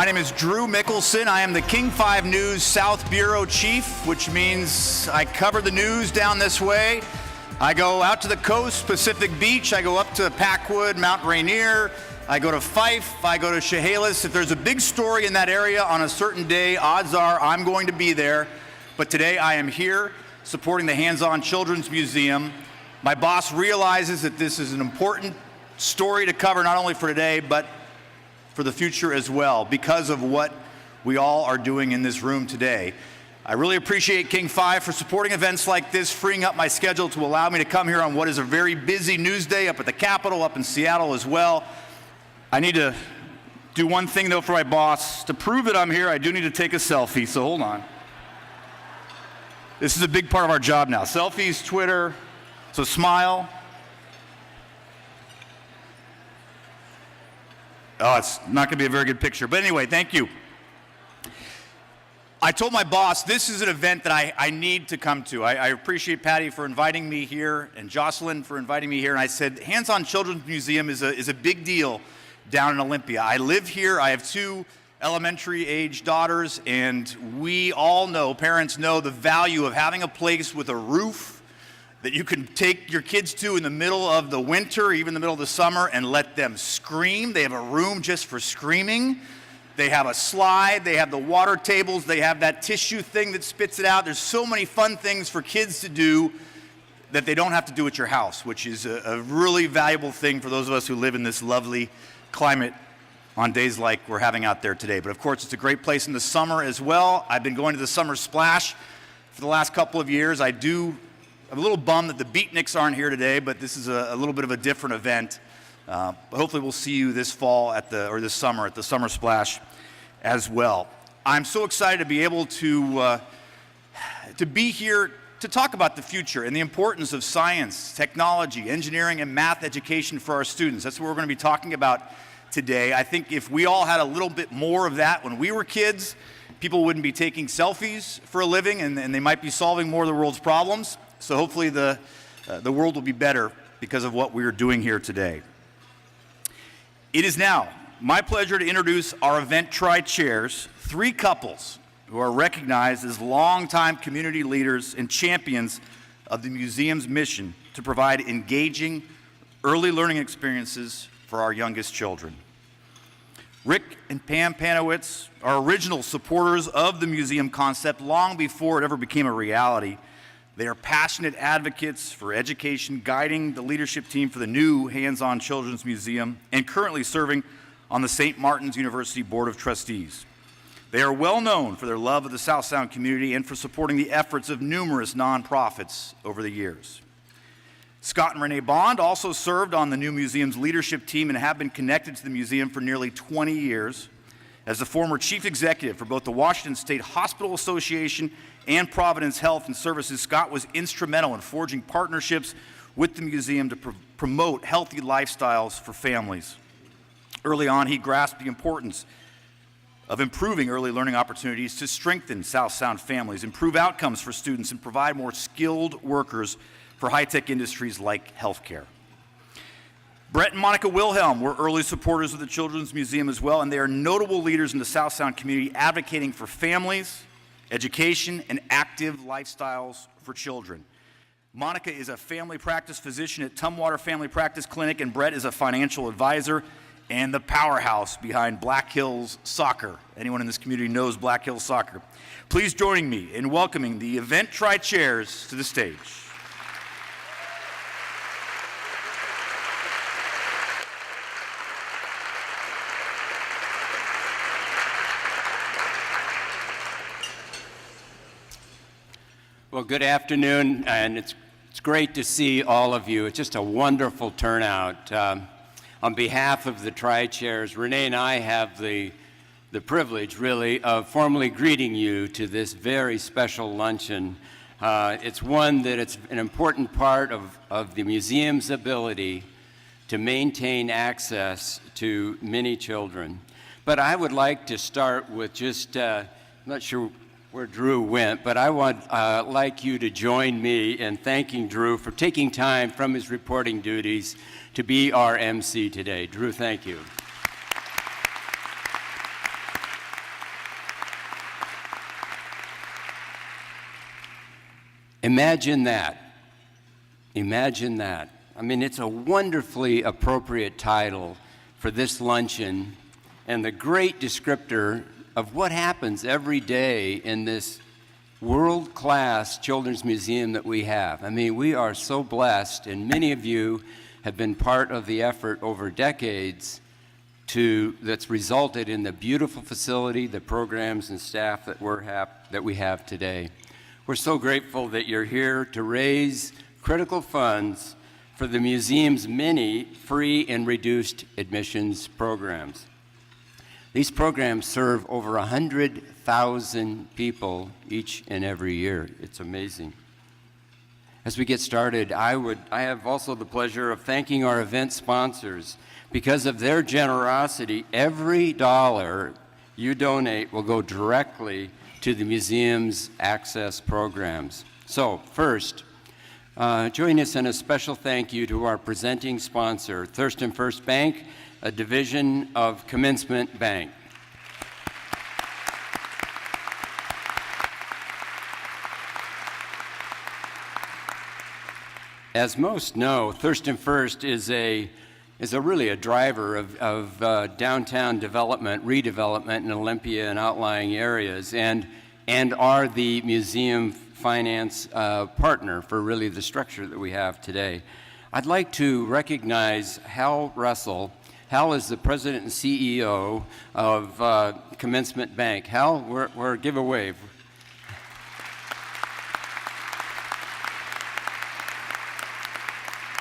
My name is Drew Mickelson. I am the King 5 News South Bureau Chief, which means I cover the news down this way. I go out to the coast, Pacific Beach. I go up to Packwood, Mount Rainier. I go to Fife. I go to Chehalis. If there's a big story in that area on a certain day, odds are I'm going to be there. But today I am here supporting the Hands-On Children's Museum. My boss realizes that this is an important story to cover, not only for today, but for the future as well, because of what we all are doing in this room today. I really appreciate King 5 for supporting events like this, freeing up my schedule to allow me to come here on what is a very busy news day up at the Capitol, up in Seattle as well. I need to do one thing though for my boss. To prove that I'm here, I do need to take a selfie, so hold on. This is a big part of our job now. Selfies, Twitter, so smile. Oh, it's not going to be a very good picture. But anyway, thank you. I told my boss this is an event that I need to come to. I appreciate Patty for inviting me here and Jocelyn for inviting me here. And I said, Hands-On Children's Museum is a big deal down in Olympia. I live here. I have two elementary-age daughters, and we all know, parents know, the value of having a place with a roof that you can take your kids to in the middle of the winter, even the middle of the summer, and let them scream. They have a room just for screaming. They have a slide. They have the water tables. They have that tissue thing that spits it out. There's so many fun things for kids to do that they don't have to do at your house, which is a really valuable thing for those of us who live in this lovely climate on days like we're having out there today. But of course, it's a great place in the summer as well. I've been going to the Summer Splash for the last couple of years. I'm a little bummed that the Beatniks aren't here today, but this is a little bit of a different event. But hopefully we'll see you this fall or this summer at the Summer Splash as well. I'm so excited to be able to be here to talk about the future and the importance of science, technology, engineering, and math education for our students. That's what we're going to be talking about today. I think if we all had a little bit more of that when we were kids, people wouldn't be taking selfies for a living, and they might be solving more of the world's problems. So hopefully the world will be better because of what we are doing here today. It is now my pleasure to introduce our event tri-chairs, three couples who are recognized as longtime community leaders and champions of the museum's mission to provide engaging early learning experiences for our youngest children. Rick and Pam Panowitz are original supporters of the museum concept long before it ever became a reality. They are passionate advocates for education, guiding the leadership team for the new Hands-On Children's Museum, and currently serving on the St. Martin's University Board of Trustees. They are well known for their love of the South Sound community and for supporting the efforts of numerous nonprofits over the years. Scott and Renee Bond also served on the new museum's leadership team and have been connected to the museum for nearly 20 years. As the former chief executive for both the Washington State Hospital Association and Providence Health and Services, Scott was instrumental in forging partnerships with the museum to promote healthy lifestyles for families. Early on, he grasped the importance of improving early learning opportunities to strengthen South Sound families, improve outcomes for students, and provide more skilled workers for high-tech industries like healthcare. Brett and Monica Wilhelm were early supporters of the Children's Museum as well, and they are notable leaders in the South Sound community advocating for families, education, and active lifestyles for children. Monica is a family practice physician at Tumwater Family Practice Clinic, and Brett is a financial advisor and the powerhouse behind Black Hills Soccer. Anyone in this community knows Black Hills Soccer. Please join me in welcoming the event tri-chairs to the stage. Well, good afternoon, and it's great to see all of you. It's just a wonderful turnout. On behalf of the tri-chairs, Renee and I have the privilege, really, of formally greeting you to this very special luncheon. It's one that it's an important part of the museum's ability to maintain access to many children. But I would like to start with just, I'm not sure where Drew went, but I would like you to join me in thanking Drew for taking time from his reporting duties to be our MC today. Drew, thank you. Imagine that. Imagine that. I mean, it's a wonderfully appropriate title for this luncheon and the great descriptor of what happens every day in this world-class children's museum that we have. I mean, we are so blessed, and many of you have been part of the effort over decades that's resulted in the beautiful facility, the programs and staff that we have today. We're so grateful that you're here to raise critical funds for the museum's many free and reduced admissions programs. These programs serve over 100,000 people each and every year. It's amazing. As we get started, I have also the pleasure of thanking our event sponsors. Because of their generosity, every dollar you donate will go directly to the museum's access programs. So first, join us in a special thank you to our presenting sponsor, Thurston First Bank, a division of Commencement Bank. As most know, Thurston First is really a driver of downtown development, redevelopment in Olympia and outlying areas, and are the museum finance partner for really the structure that we have today. I'd like to recognize Hal Russell. Hal is the president and CEO of Commencement Bank. Hal, we're give a wave.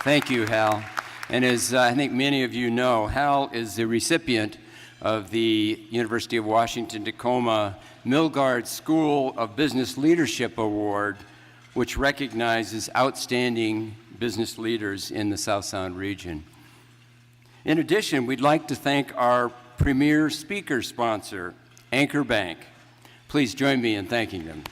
Thank you, Hal. And as I think many of you know, Hal is the recipient of the University of Washington-Tacoma Milgard School of Business Leadership Award, which recognizes outstanding business leaders in the South Sound region. In addition, we'd like to thank our premier speaker sponsor, Anchor Bank. Please join me in thanking them.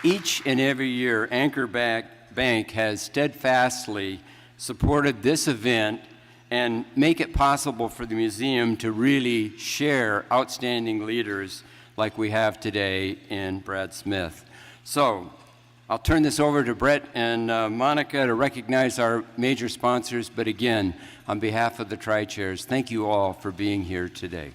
Each and every year, Anchor Bank has steadfastly supported this event and make it possible for the museum to really share outstanding leaders like we have today in Brad Smith. So I'll turn this over to Brett and Monica to recognize our major sponsors, but again, on behalf of the Tri-Chairs, thank you all for being here today.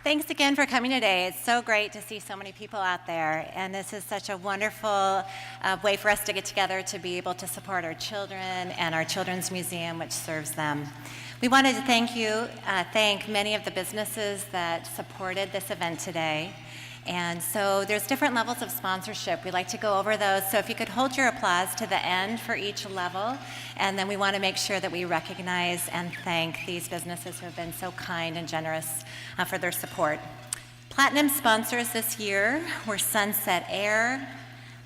Thanks again for coming today. It's so great to see so many people out there, and this is such a wonderful way for us to get together to be able to support our children and our Children's Museum, which serves them. We wanted to thank many of the businesses that supported this event today. And so there's different levels of sponsorship. We like to go over those. So if you could hold your applause to the end for each level, and then we want to make sure that we recognize and thank these businesses who have been so kind and generous for their support. Platinum sponsors this year were Sunset Air,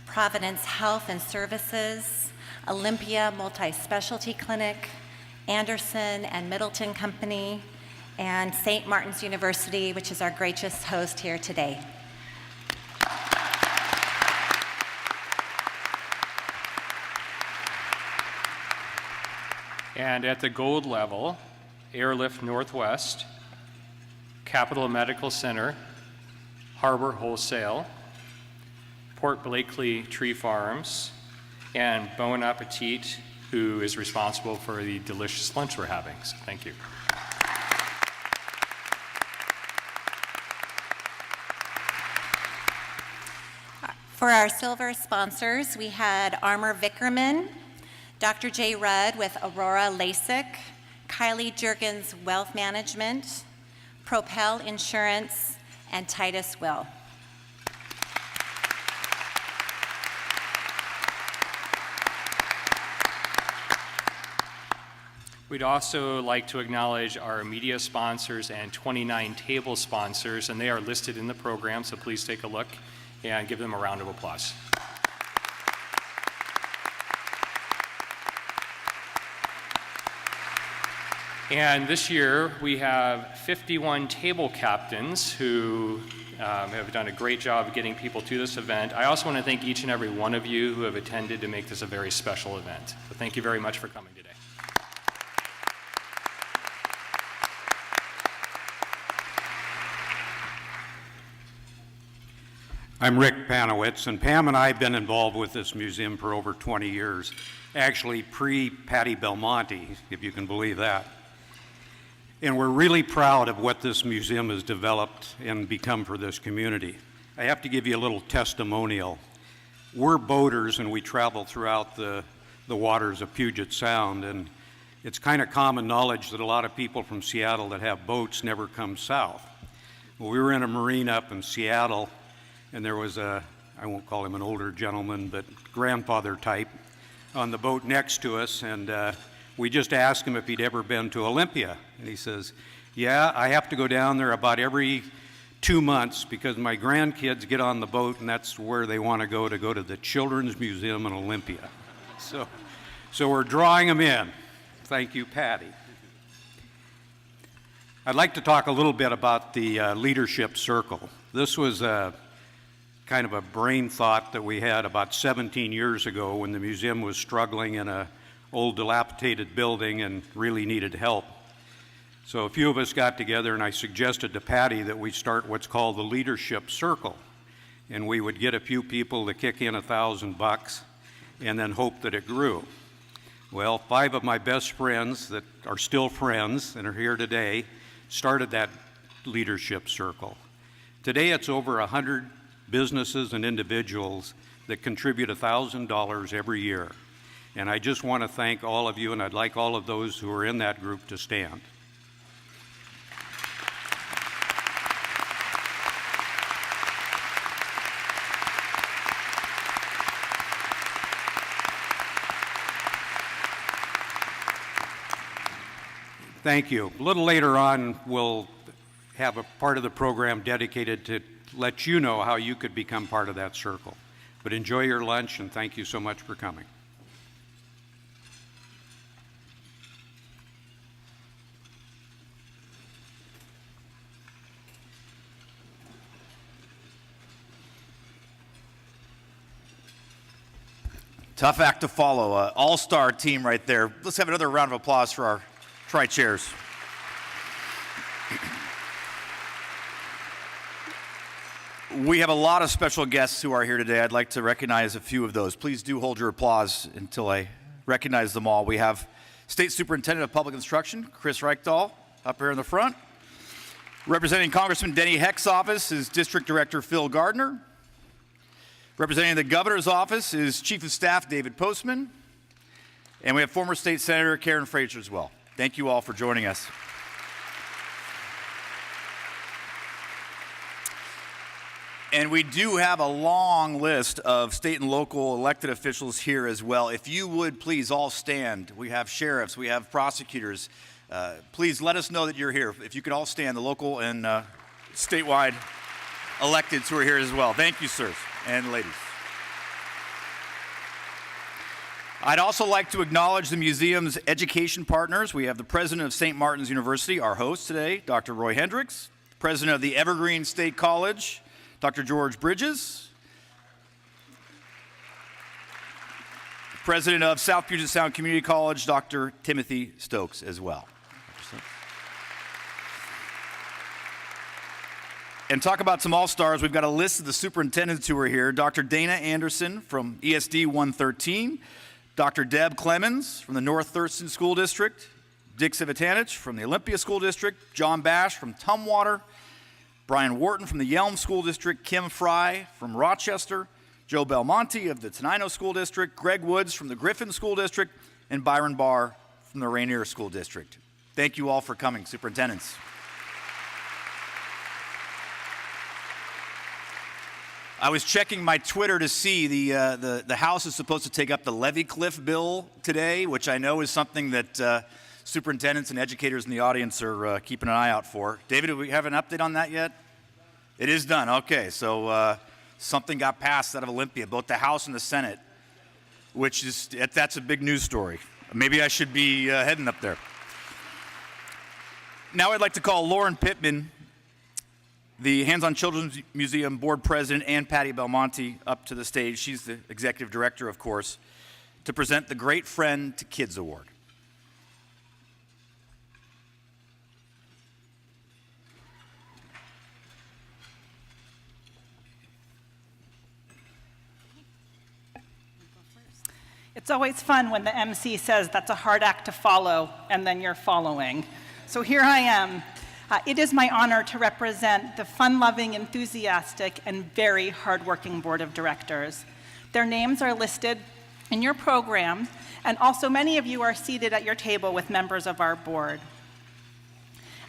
Providence Health and Services, Olympia Multi-Specialty Clinic, Anderson and Middleton Company, and St. Martin's University, which is our gracious host here today. And at the gold level, Airlift Northwest, Capital Medical Center, Harbor Wholesale, Port Blakely Tree Farms, and Bon Appetit, who is responsible for the delicious lunch we're having. So thank you. For our silver sponsors, we had Armour Vickerman, Dr. J. Rudd with Aurora LASIK, Kylie Juergens Wealth Management, Propel Insurance, and Titus Will. We'd also like to acknowledge our media sponsors and 29 table sponsors, and they are listed in the program, so please take a look and give them a round of applause. And this year, we have 51 table captains who have done a great job of getting people to this event. I also want to thank each and every one of you who have attended to make this a very special event. So thank you very much for coming today. I'm Rick Panowitz, and Pam and I have been involved with this museum for over 20 years, actually pre-Patty Belmonte, if you can believe that. And we're really proud of what this museum has developed and become for this community. I have to give you a little testimonial. We're boaters and we travel throughout the waters of Puget Sound, and it's kind of common knowledge that a lot of people from Seattle that have boats never come south. Well, we were in a marina up in Seattle, and there was I won't call him an older gentleman, but grandfather type, on the boat next to us, and we just asked him if he'd ever been to Olympia. And he says, yeah, I have to go down there about every 2 months because my grandkids get on the boat and that's where they want to go to the Children's Museum in Olympia. So we're drawing them in. Thank you, Patty. I'd like to talk a little bit about the leadership circle. This was kind of a brain thought that we had about 17 years ago when the museum was struggling in a old dilapidated building and really needed help. So a few of us got together and I suggested to Patty that we start what's called the leadership circle. And we would get a few people to kick in $1,000 and then hope that it grew. Well, 5 of my best friends that are still friends and are here today started that leadership circle. Today it's over 100 businesses and individuals that contribute $1,000 every year. And I just want to thank all of you, and I'd like all of those who are in that group to stand. Thank you. A little later on, we'll have a part of the program dedicated to let you know how you could become part of that circle. But enjoy your lunch, and thank you so much for coming. Tough act to follow. All-star team right there. Let's have another round of applause for our tri-chairs. We have a lot of special guests who are here today. I'd like to recognize a few of those. Please do hold your applause until I recognize them all. We have State Superintendent of Public Instruction, Chris Reichdahl, up here in the front. Representing Congressman Denny Heck's office is District Director Phil Gardner. Representing the Governor's office is Chief of Staff David Postman. And we have former State Senator Karen Frazier as well. Thank you all for joining us. And we do have a long list of state and local elected officials here as well. If you would please all stand. We have sheriffs, we have prosecutors. Please let us know that you're here. If you could all stand, the local and statewide electeds who are here as well. Thank you, sirs and ladies. I'd also like to acknowledge the museum's education partners. We have the president of St. Martin's University, our host today, Dr. Roy Hendricks, president of the Evergreen State College, Dr. George Bridges, president of South Puget Sound Community College, Dr. Timothy Stokes as well. And talk about some all-stars. We've got a list of the superintendents who are here. Dr. Dana Anderson from ESD 113, Dr. Deb Clemens from the North Thurston School District, Dick Civitanich from the Olympia School District, John Bash from Tumwater, Brian Wharton from the Yelm School District, Kim Fry from Rochester, Joe Belmonte of the Tenino School District, Greg Woods from the Griffin School District, and Byron Barr from the Rainier School District. Thank you all for coming, superintendents. I was checking my Twitter to see the House is supposed to take up the levee cliff bill today, which I know is something that superintendents and educators in the audience are keeping an eye out for. David, do we have an update on that yet? It is done. Okay, so something got passed out of Olympia, both the House and the Senate, which is that's a big news story. Maybe I should be heading up there. Now I'd like to call Lauren Pittman, the Hands on Children's Museum board president and Patty Belmonte up to the stage. She's the executive director, of course, to present the Great Friend to Kids Award. It's always fun when the MC says that's a hard act to follow, and then you're following. So here I am. It is my honor to represent the fun-loving, enthusiastic, and very hardworking board of directors. Their names are listed in your program, and also many of you are seated at your table with members of our board.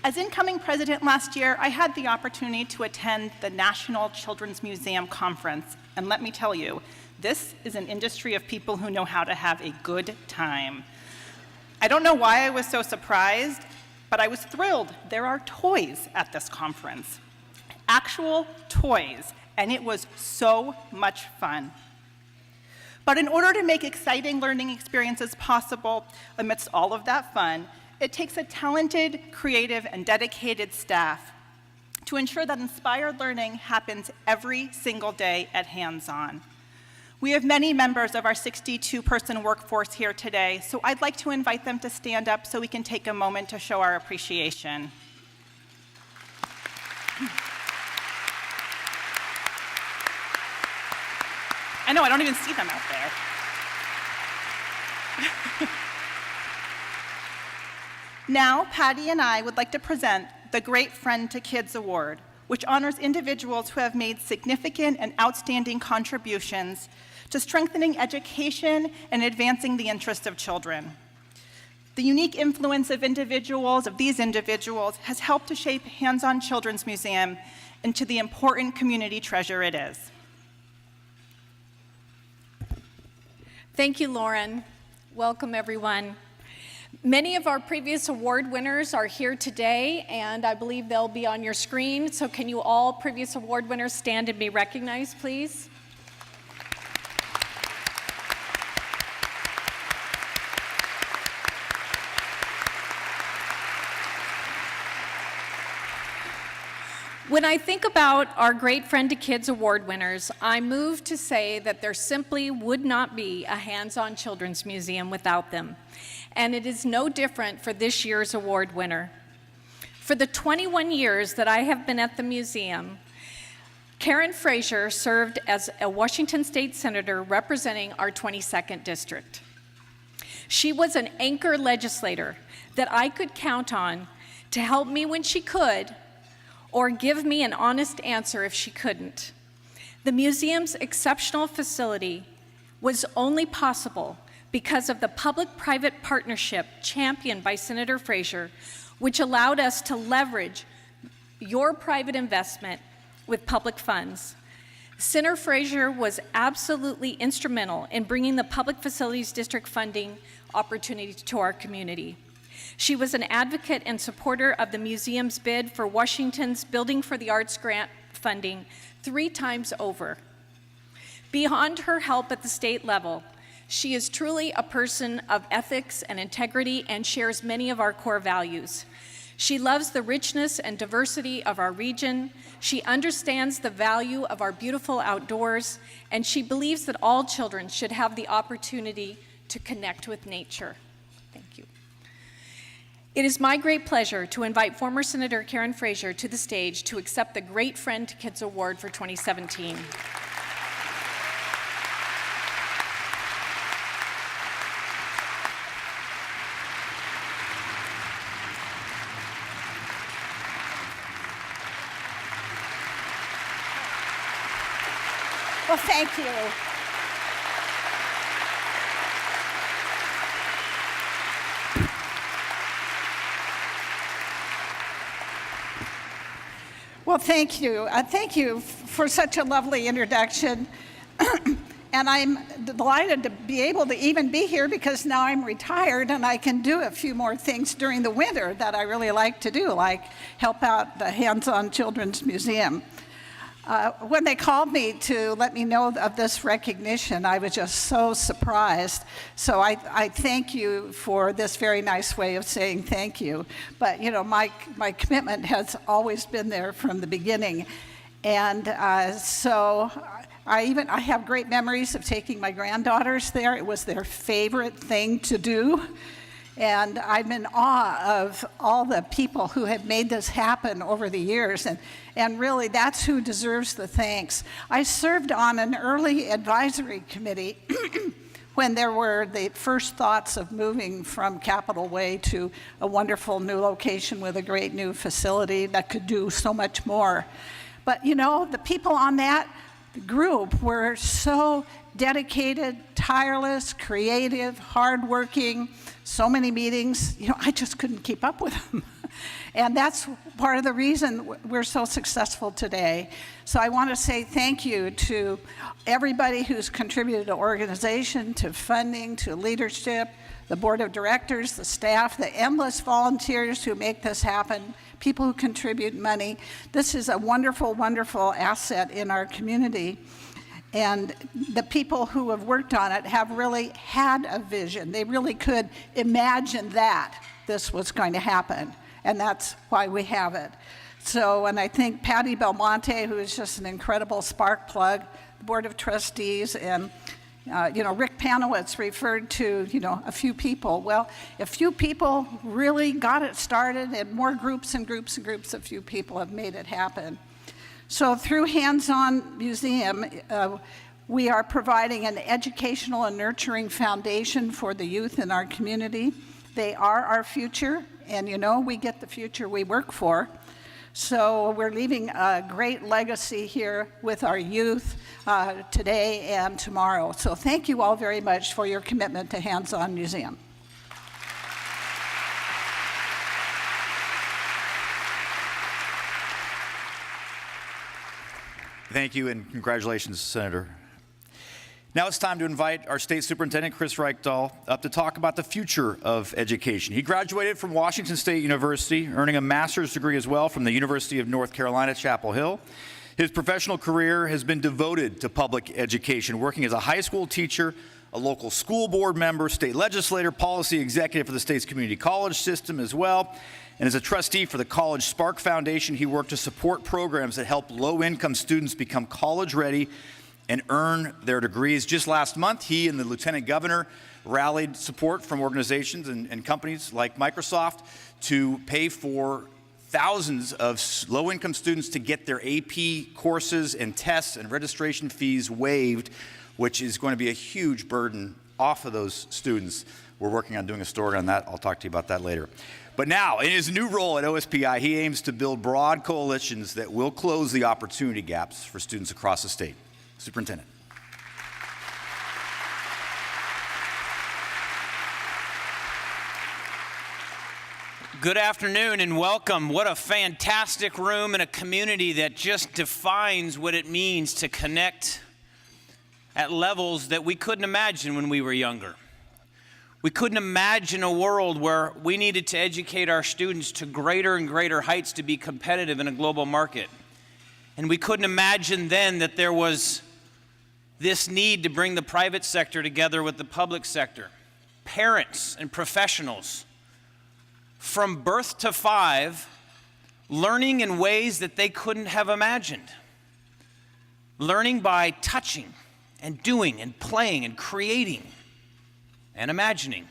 As incoming president last year, I had the opportunity to attend the National Children's Museum Conference, and let me tell you, this is an industry of people who know how to have a good time. I don't know why I was so surprised, but I was thrilled. There are toys at this conference, actual toys, and it was so much fun. But in order to make exciting learning experiences possible amidst all of that fun, it takes a talented, creative, and dedicated staff to ensure that inspired learning happens every single day at Hands On. We have many members of our 62-person workforce here today, so I'd like to invite them to stand up so we can take a moment to show our appreciation. I know, I don't even see them out there. Now, Patty and I would like to present the Great Friend to Kids Award, which honors individuals who have made significant and outstanding contributions to strengthening education and advancing the interests of children. The unique influence of these individuals, has helped to shape Hands On Children's Museum into the important community treasure it is. Thank you, Lauren. Welcome, everyone. Many of our previous award winners are here today, and I believe they'll be on your screen. So can you all previous award winners stand and be recognized, please? When I think about our Great Friend to Kids Award winners, I'm moved to say that there simply would not be a Hands On Children's Museum without them. And it is no different for this year's award winner. For the 21 years that I have been at the museum, Karen Frazier served as a Washington State Senator representing our 22nd District. She was an anchor legislator that I could count on to help me when she could, or give me an honest answer if she couldn't. The museum's exceptional facility was only possible because of the public-private partnership championed by Senator Frazier, which allowed us to leverage your private investment with public funds. Senator Frazier was absolutely instrumental in bringing the Public Facilities District funding opportunity to our community. She was an advocate and supporter of the museum's bid for Washington's Building for the Arts grant funding 3 times over. Beyond her help at the state level, she is truly a person of ethics and integrity and shares many of our core values. She loves the richness and diversity of our region. She understands the value of our beautiful outdoors, and she believes that all children should have the opportunity to connect with nature. Thank you. It is my great pleasure to invite former Senator Karen Frazier to the stage to accept the Great Friend to Kids Award for 2017. Well, thank you. Well, thank you. Thank you for such a lovely introduction. And I'm delighted to be able to even be here because now I'm retired and I can do a few more things during the winter that I really like to do, like help out the Hands On Children's Museum. When they called me to let me know of this recognition, I was just so surprised. So I thank you for this very nice way of saying thank you. But you know, my commitment has always been there from the beginning, and so I have great memories of taking my granddaughters there. It was their favorite thing to do. And I'm in awe of all the people who have made this happen over the years, and really that's who deserves the thanks. I served on an early advisory committee when there were the first thoughts of moving from Capitol Way to a wonderful new location with a great new facility that could do so much more. But you know, the people on that group were so dedicated, tireless, creative, hardworking, so many meetings, you know, I just couldn't keep up with them. And that's part of the reason we're so successful today. So I want to say thank you to everybody who's contributed to organization, to funding, to leadership, the board of directors, the staff, the endless volunteers who make this happen, people who contribute money. This is a wonderful, wonderful asset in our community. And the people who have worked on it have really had a vision. They really could imagine that this was going to happen, and that's why we have it. So, and I think Patty Belmonte, who is just an incredible spark plug, the Board of Trustees, and Rick Panowitz referred to, a few people. Well, a few people really got it started, and more groups and groups and groups of few people have made it happen. So through Hands-On Museum, we are providing an educational and nurturing foundation for the youth in our community. They are our future, and we get the future we work for. So we're leaving a great legacy here with our youth today and tomorrow. So thank you all very much for your commitment to Hands-On Museum. Thank you, and congratulations, Senator. Now it's time to invite our State Superintendent, Chris Reichdahl, up to talk about the future of education. He graduated from Washington State University, earning a master's degree as well from the University of North Carolina, Chapel Hill. His professional career has been devoted to public education, working as a high school teacher, a local school board member, state legislator, policy executive for the state's community college system as well. And as a trustee for the College Spark Foundation, he worked to support programs that help low-income students become college-ready and earn their degrees. Just last month, he and the Lieutenant Governor rallied support from organizations and companies like Microsoft to pay for thousands of low-income students to get their AP courses and tests and registration fees waived, which is going to be a huge burden off of those students. We're working on doing a story on that. I'll talk to you about that later. But now, in his new role at OSPI, he aims to build broad coalitions that will close the opportunity gaps for students across the state. Superintendent. Good afternoon and welcome. What a fantastic room and a community that just defines what it means to connect at levels that we couldn't imagine when we were younger. We couldn't imagine a world where we needed to educate our students to greater and greater heights to be competitive in a global market. And we couldn't imagine then that there was this need to bring the private sector together with the public sector. Parents and professionals, from birth to 5, learning in ways that they couldn't have imagined. Learning by touching and doing and playing and creating and imagining.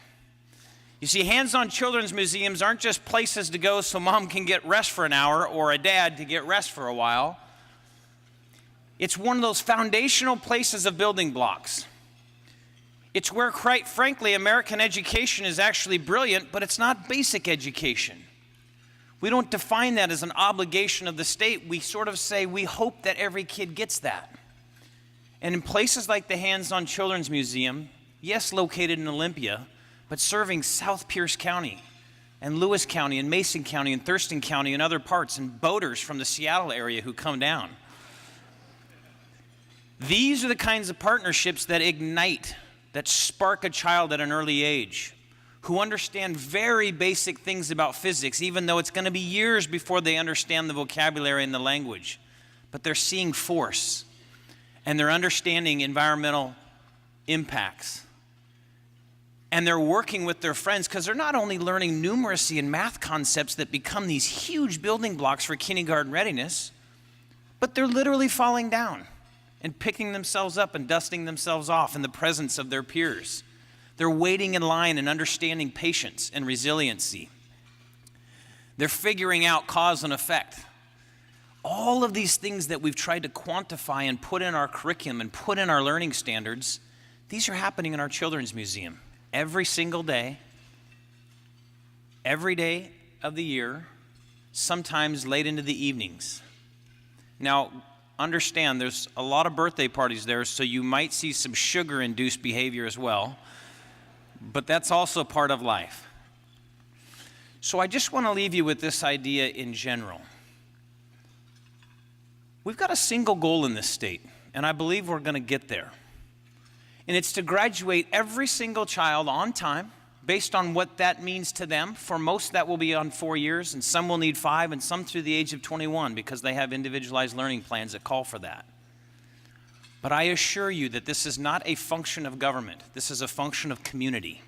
You see, hands-on children's museums aren't just places to go so mom can get rest for an hour or a dad to get rest for a while. It's one of those foundational places of building blocks. It's where, quite frankly, American education is actually brilliant, but it's not basic education. We don't define that as an obligation of the state. We sort of say we hope that every kid gets that. And in places like the Hands-On Children's Museum, yes, located in Olympia, but serving South Pierce County and Lewis County and Mason County and Thurston County and other parts, and boaters from the Seattle area who come down. These are the kinds of partnerships that ignite, that spark a child at an early age, who understand very basic things about physics, even though it's going to be years before they understand the vocabulary and the language. but they're seeing force, and they're understanding environmental impacts. And they're working with their friends because they're not only learning numeracy and math concepts that become these huge building blocks for kindergarten readiness, but they're literally falling down and picking themselves up and dusting themselves off in the presence of their peers. They're waiting in line and understanding patience and resiliency. They're figuring out cause and effect. All of these things that we've tried to quantify and put in our curriculum and put in our learning standards, these are happening in our children's museum every single day, every day of the year, sometimes late into the evenings. Now, understand there's a lot of birthday parties there, so you might see some sugar-induced behavior as well, but that's also part of life. So I just want to leave you with this idea in general. We've got a single goal in this state, and I believe we're going to get there. And it's to graduate every single child on time, based on what that means to them. For most, that will be on 4 years, and some will need 5, and some through the age of 21, because they have individualized learning plans that call for that. But I assure you that this is not a function of government. This is a function of community.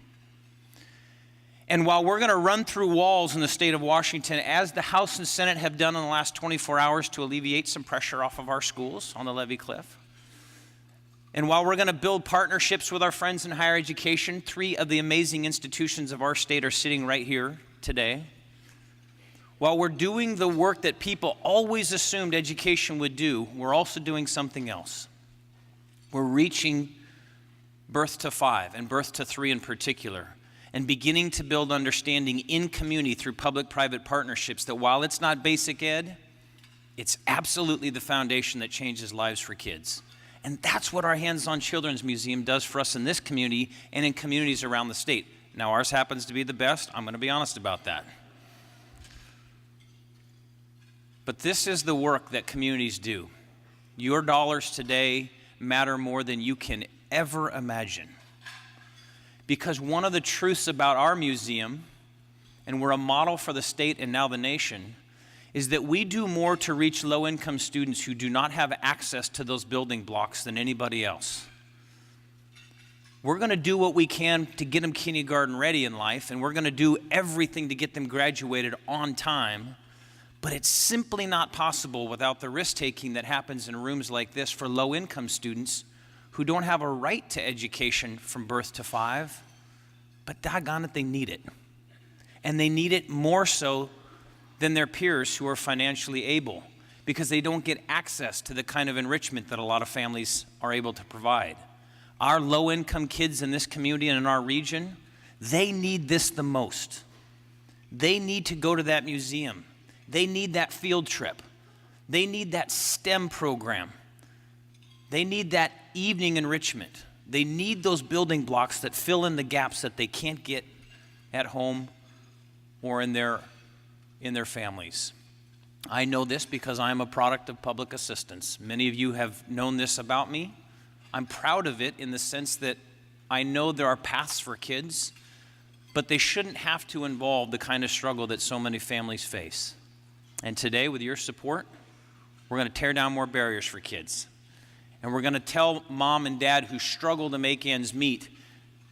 And while we're going to run through walls in the state of Washington, as the House and Senate have done in the last 24 hours to alleviate some pressure off of our schools on the levee cliff, and while we're going to build partnerships with our friends in higher education, 3 of the amazing institutions of our state are sitting right here today. While we're doing the work that people always assumed education would do, we're also doing something else. We're reaching birth to 5 and birth to 3 in particular, and beginning to build understanding in community through public-private partnerships that while it's not basic ed, it's absolutely the foundation that changes lives for kids. And that's what our Hands-On Children's Museum does for us in this community and in communities around the state. Now, ours happens to be the best. I'm going to be honest about that. But this is the work that communities do. Your dollars today matter more than you can ever imagine. Because one of the truths about our museum, and we're a model for the state and now the nation, is that we do more to reach low-income students who do not have access to those building blocks than anybody else. We're going to do what we can to get them kindergarten ready in life, and we're going to do everything to get them graduated on time, but it's simply not possible without the risk-taking that happens in rooms like this for low-income students who don't have a right to education from birth to 5, but doggone it, they need it. And they need it more so than their peers who are financially able, because they don't get access to the kind of enrichment that a lot of families are able to provide. Our low-income kids in this community and in our region, they need this the most. They need to go to that museum. They need that field trip. They need that STEM program. They need that evening enrichment. They need those building blocks that fill in the gaps that they can't get at home or in their families. I know this because I'm a product of public assistance. Many of you have known this about me. I'm proud of it in the sense that I know there are paths for kids, but they shouldn't have to involve the kind of struggle that so many families face. And today, with your support, we're going to tear down more barriers for kids. And we're going to tell mom and dad who struggle to make ends meet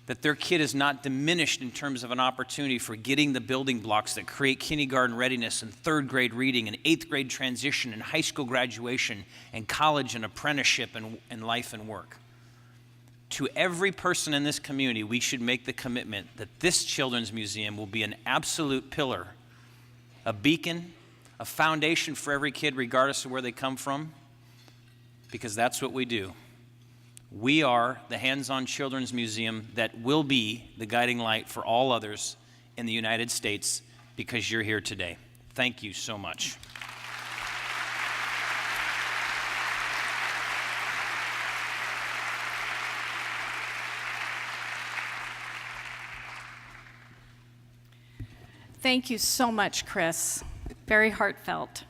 that their kid is not diminished in terms of an opportunity for getting the building blocks that create kindergarten readiness and 3rd grade reading and 8th grade transition and high school graduation and college and apprenticeship and life and work. To every person in this community, we should make the commitment that this children's museum will be an absolute pillar, a beacon, a foundation for every kid regardless of where they come from, because that's what we do. We are the Hands-On Children's Museum that will be the guiding light for all others in the United States because you're here today. Thank you so much. Thank you so much, Chris. Very heartfelt.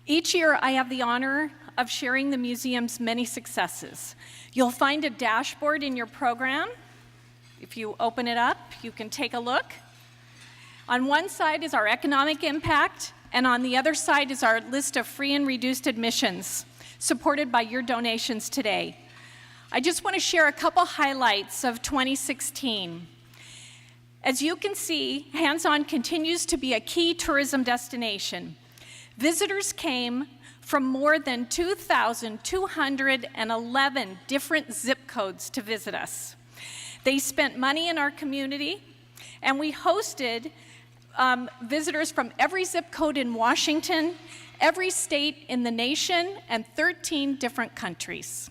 Each year, I have the honor of sharing the museum's many successes. You'll find a dashboard in your program. If you open it up, you can take a look. On one side is our economic impact, And on the other side is our list of free and reduced admissions, supported by your donations today. I just want to share a couple highlights of 2016. As you can see, Hands-On continues to be a key tourism destination. Visitors came from more than 2,211 different zip codes to visit us. They spent money in our community, and we hosted visitors from every zip code in Washington, every state in the nation, and 13 different countries.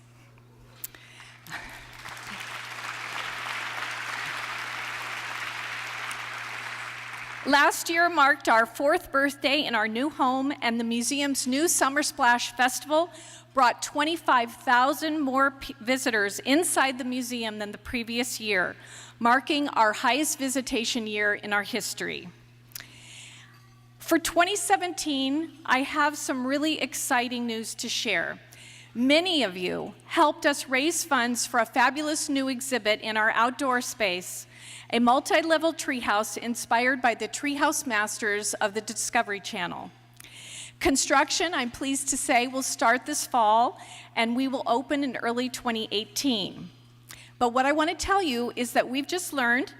Last year marked our 4th birthday in our new home, and the museum's new Summer Splash Festival brought 25,000 more visitors inside the museum than the previous year, marking our highest visitation year in our history. For 2017, I have some really exciting news to share. Many of you helped us raise funds for a fabulous new exhibit in our outdoor space, a multi-level treehouse inspired by the treehouse masters of the Discovery Channel. Construction, I'm pleased to say, will start this fall, and we will open in early 2018. But what I want to tell you is that we've just learned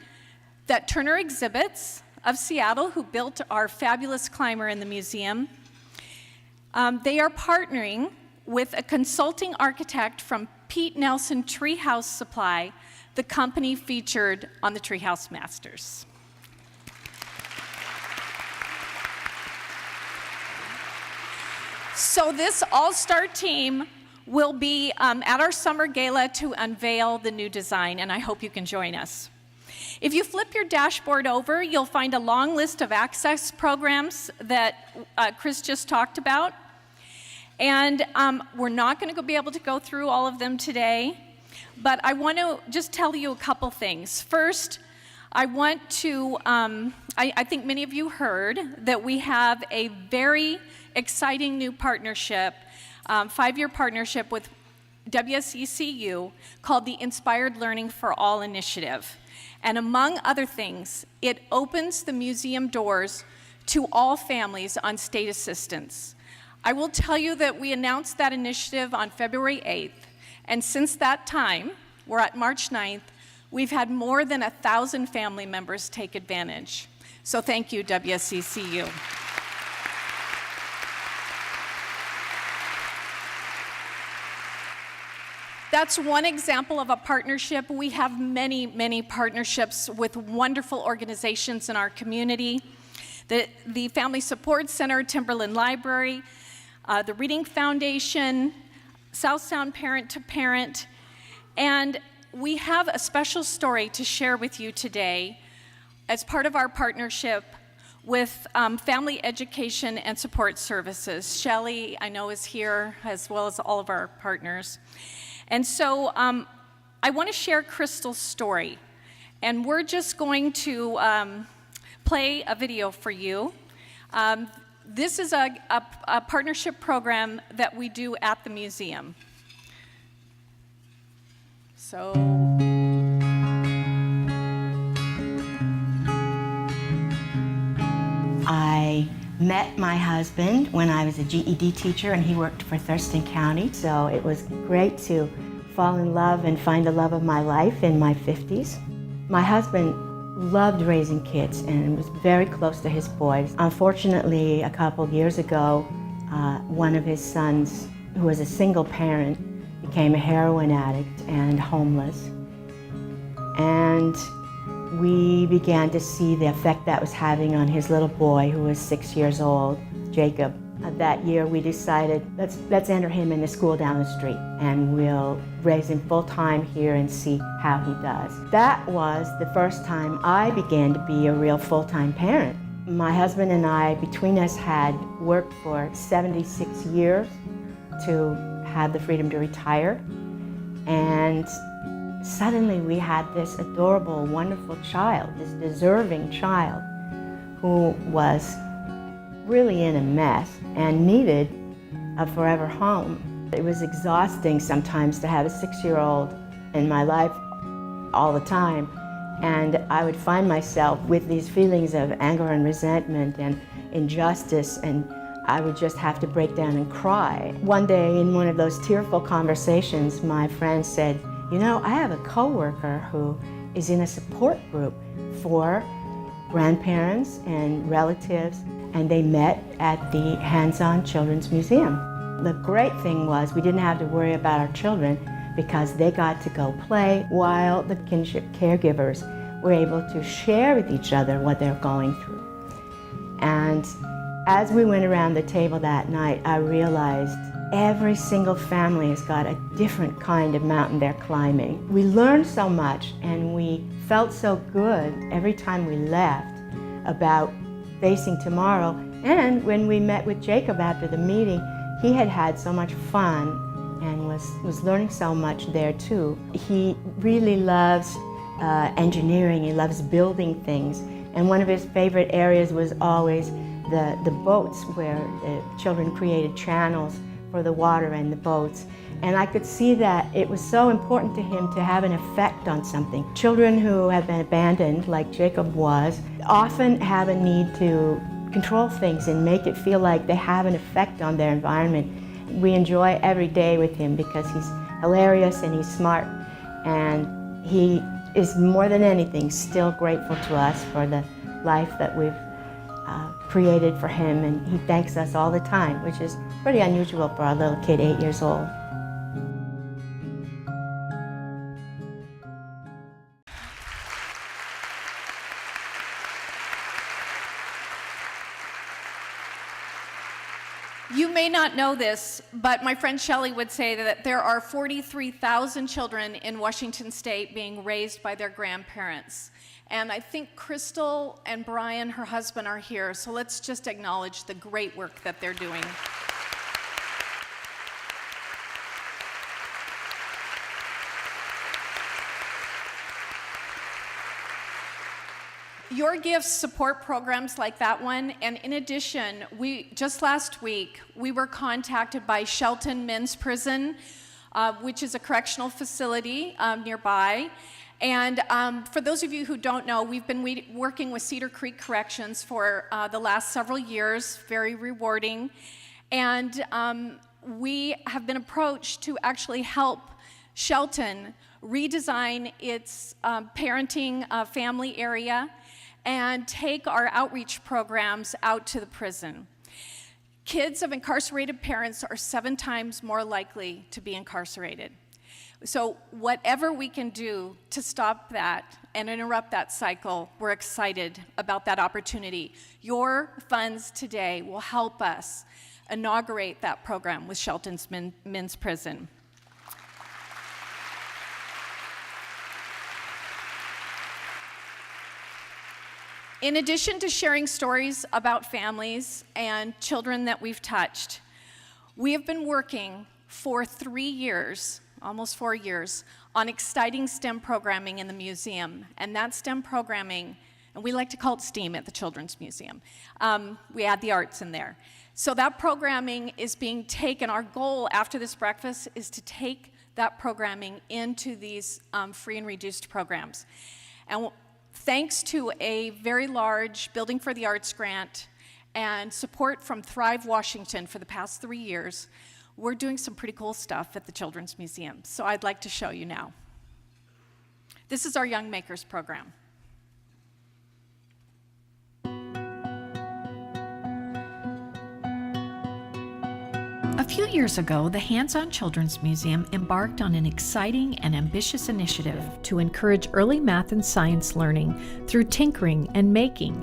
that Turner Exhibits of Seattle, who built our fabulous climber in the museum, they are partnering with a consulting architect from Pete Nelson Treehouse Supply, the company featured on the Treehouse Masters. So this all-star team will be at our summer gala to unveil the new design, and I hope you can join us. If you flip your dashboard over, you'll find a long list of access programs that Chris just talked about. And we're not going to be able to go through all of them today, but I want to just tell you a couple things. First, I want to, I think many of you heard that we have a very exciting new partnership, 5-year partnership with WSECU called the Inspired Learning for All Initiative. And among other things, it opens the museum doors to all families on state assistance. I will tell you that we announced that initiative on February 8th, and since that time, we're at March 9th, we've had more than 1,000 family members take advantage. So thank you, WSECU. That's one example of a partnership. We have many, many partnerships with wonderful organizations in our community. The Family Support Center, Timberland Library, the Reading Foundation, South Sound Parent to Parent, and we have a special story to share with you today as part of our partnership with Family Education and Support Services. Shelley, I know, is here, as well as all of our partners. And so I want to share Crystal's story, and we're just going to play a video for you. This is a partnership program that we do at the museum. So. I met my husband when I was a GED teacher, and he worked for Thurston County. So it was great to fall in love and find the love of my life in my 50s. My husband loved raising kids and was very close to his boys. Unfortunately, a couple years ago, one of his sons, who was a single parent, became a heroin addict and homeless. And we began to see the effect that was having on his little boy, who was 6 years old, Jacob. That year we decided, let's enter him in the school down the street, and we'll raise him full-time here and see how he does. That was the first time I began to be a real full-time parent. My husband and I, between us, had worked for 76 years to have the freedom to retire, and suddenly we had this adorable, wonderful child, this deserving child, who was really in a mess and needed a forever home. It was exhausting sometimes to have a 6-year-old in my life all the time, And I would find myself with these feelings of anger and resentment and injustice, and I would just have to break down and cry. One day in one of those tearful conversations, my friend said, "You know, I have a coworker who is in a support group for grandparents and relatives, and they met at the Hands-On Children's Museum." The great thing was we didn't have to worry about our children because they got to go play while the kinship caregivers were able to share with each other what they're going through. And as we went around the table that night, I realized every single family has got a different kind of mountain they're climbing. We learned so much and we felt so good every time we left about facing tomorrow. And when we met with Jacob after the meeting, he had had so much fun and was learning so much there too. He really loves engineering, he loves building things, and one of his favorite areas was always the boats, where the children created channels for the water and the boats. And I could see that it was so important to him to have an effect on something. Children who have been abandoned, like Jacob was, often have a need to control things and make it feel like they have an effect on their environment. We enjoy every day with him because he's hilarious and he's smart, and he is more than anything still grateful to us for the life that we've created for him, and he thanks us all the time, which is pretty unusual for a little kid 8 years old. You may not know this, but my friend Shelley would say that there are 43,000 children in Washington State being raised by their grandparents. And I think Crystal and Brian, her husband, are here, so let's just acknowledge the great work that they're doing. Your gifts support programs like that one, and in addition, just last week, we were contacted by Shelton Men's Prison, which is a correctional facility nearby. And for those of you who don't know, we've been working with Cedar Creek Corrections for the last several years, very rewarding. And we have been approached to actually help Shelton redesign its parenting family area and take our outreach programs out to the prison. Kids of incarcerated parents are 7 times more likely to be incarcerated. So whatever we can do to stop that and interrupt that cycle, we're excited about that opportunity. Your funds today will help us inaugurate that program with Shelton's Men's Prison. In addition to sharing stories about families and children that we've touched, we have been working for 3 years, almost 4 years, on exciting STEM programming in the museum. And that STEM programming, and we like to call it STEAM at the Children's Museum. We add the arts in there. So that programming is being taken. Our goal after this breakfast is to take that programming into these free and reduced programs. And thanks to a very large Building for the Arts grant and support from Thrive Washington for the past 3 years, we're doing some pretty cool stuff at the Children's Museum. So I'd like to show you now. This is our Young Makers program. A few years ago, the Hands-On Children's Museum embarked on an exciting and ambitious initiative to encourage early math and science learning through tinkering and making.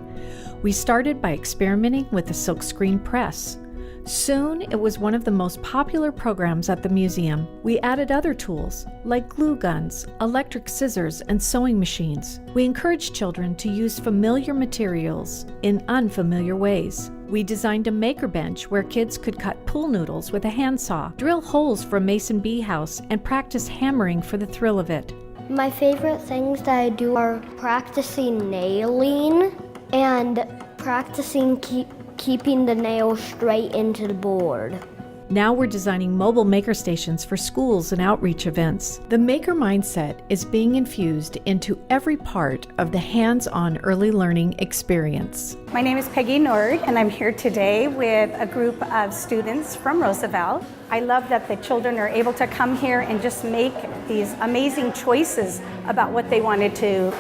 We started by experimenting with the silkscreen press. Soon, it was one of the most popular programs at the museum. We added other tools, like glue guns, electric scissors, and sewing machines. We encouraged children to use familiar materials in unfamiliar ways. We designed a maker bench where kids could cut pool noodles with a handsaw, drill holes for a mason bee house, and practice hammering for the thrill of it. My favorite things that I do are practicing nailing and practicing keeping the nails straight into the board. Now we're designing mobile maker stations for schools and outreach events. The maker mindset is being infused into every part of the hands-on early learning experience. My name is Peggy Nord, and I'm here today with a group of students from Roosevelt. I love that the children are able to come here and just make these amazing choices about what they wanted to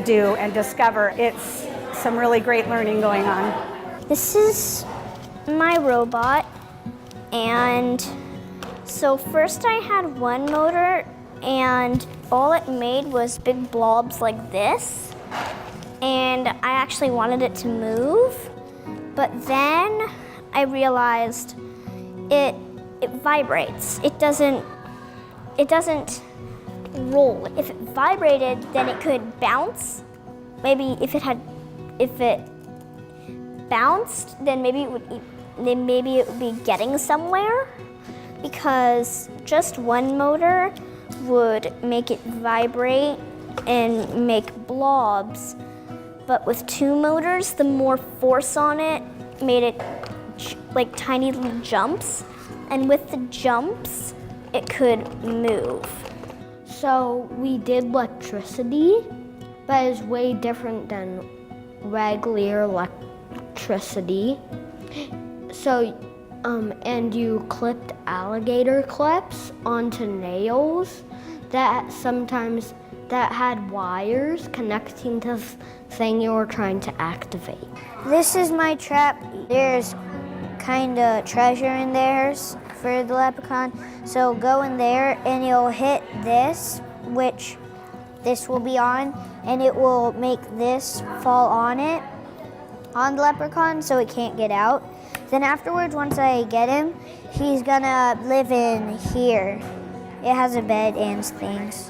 do and discover. It's some really great learning going on. This is my robot, and so first I had one motor, and all it made was big blobs like this, and I actually wanted it to move, but then I realized it vibrates. It doesn't roll. If it vibrated, then it could bounce. Maybe if it bounced, then maybe it would be getting somewhere, because just one motor would make it vibrate and make blobs. But with two motors, the more force on it made it like tiny little jumps. And with the jumps, it could move. So we did electricity, but it's way different than regular electricity. So, and you clipped alligator clips onto nails that sometimes had wires connecting to the thing you were trying to activate. This is my trap. There's kind of treasure in there for the leprechaun. So go in there and you'll hit this, which this will be on, and it will make this fall on the leprechaun, so it can't get out. Then afterwards, once I get him, he's gonna live in here. It has a bed and things.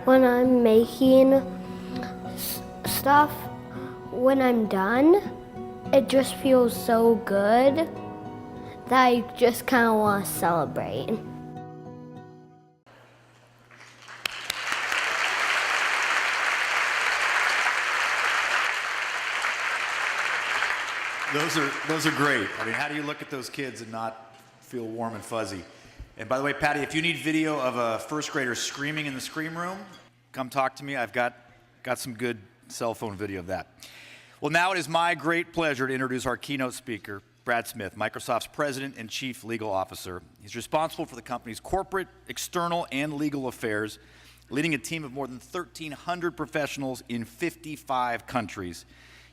When I'm making stuff, when I'm done, it just feels so good that I just kind of want to celebrate. Those are great. I mean, how do you look at those kids and not feel warm and fuzzy? And by the way, Patty, if you need video of a first grader screaming in the scream room, come talk to me. I've got some good cell phone video of that. Well, now it is my great pleasure to introduce our keynote speaker, Brad Smith, Microsoft's President and Chief Legal Officer. He's responsible for the company's corporate, external, and legal affairs, leading a team of more than 1,300 professionals in 55 countries.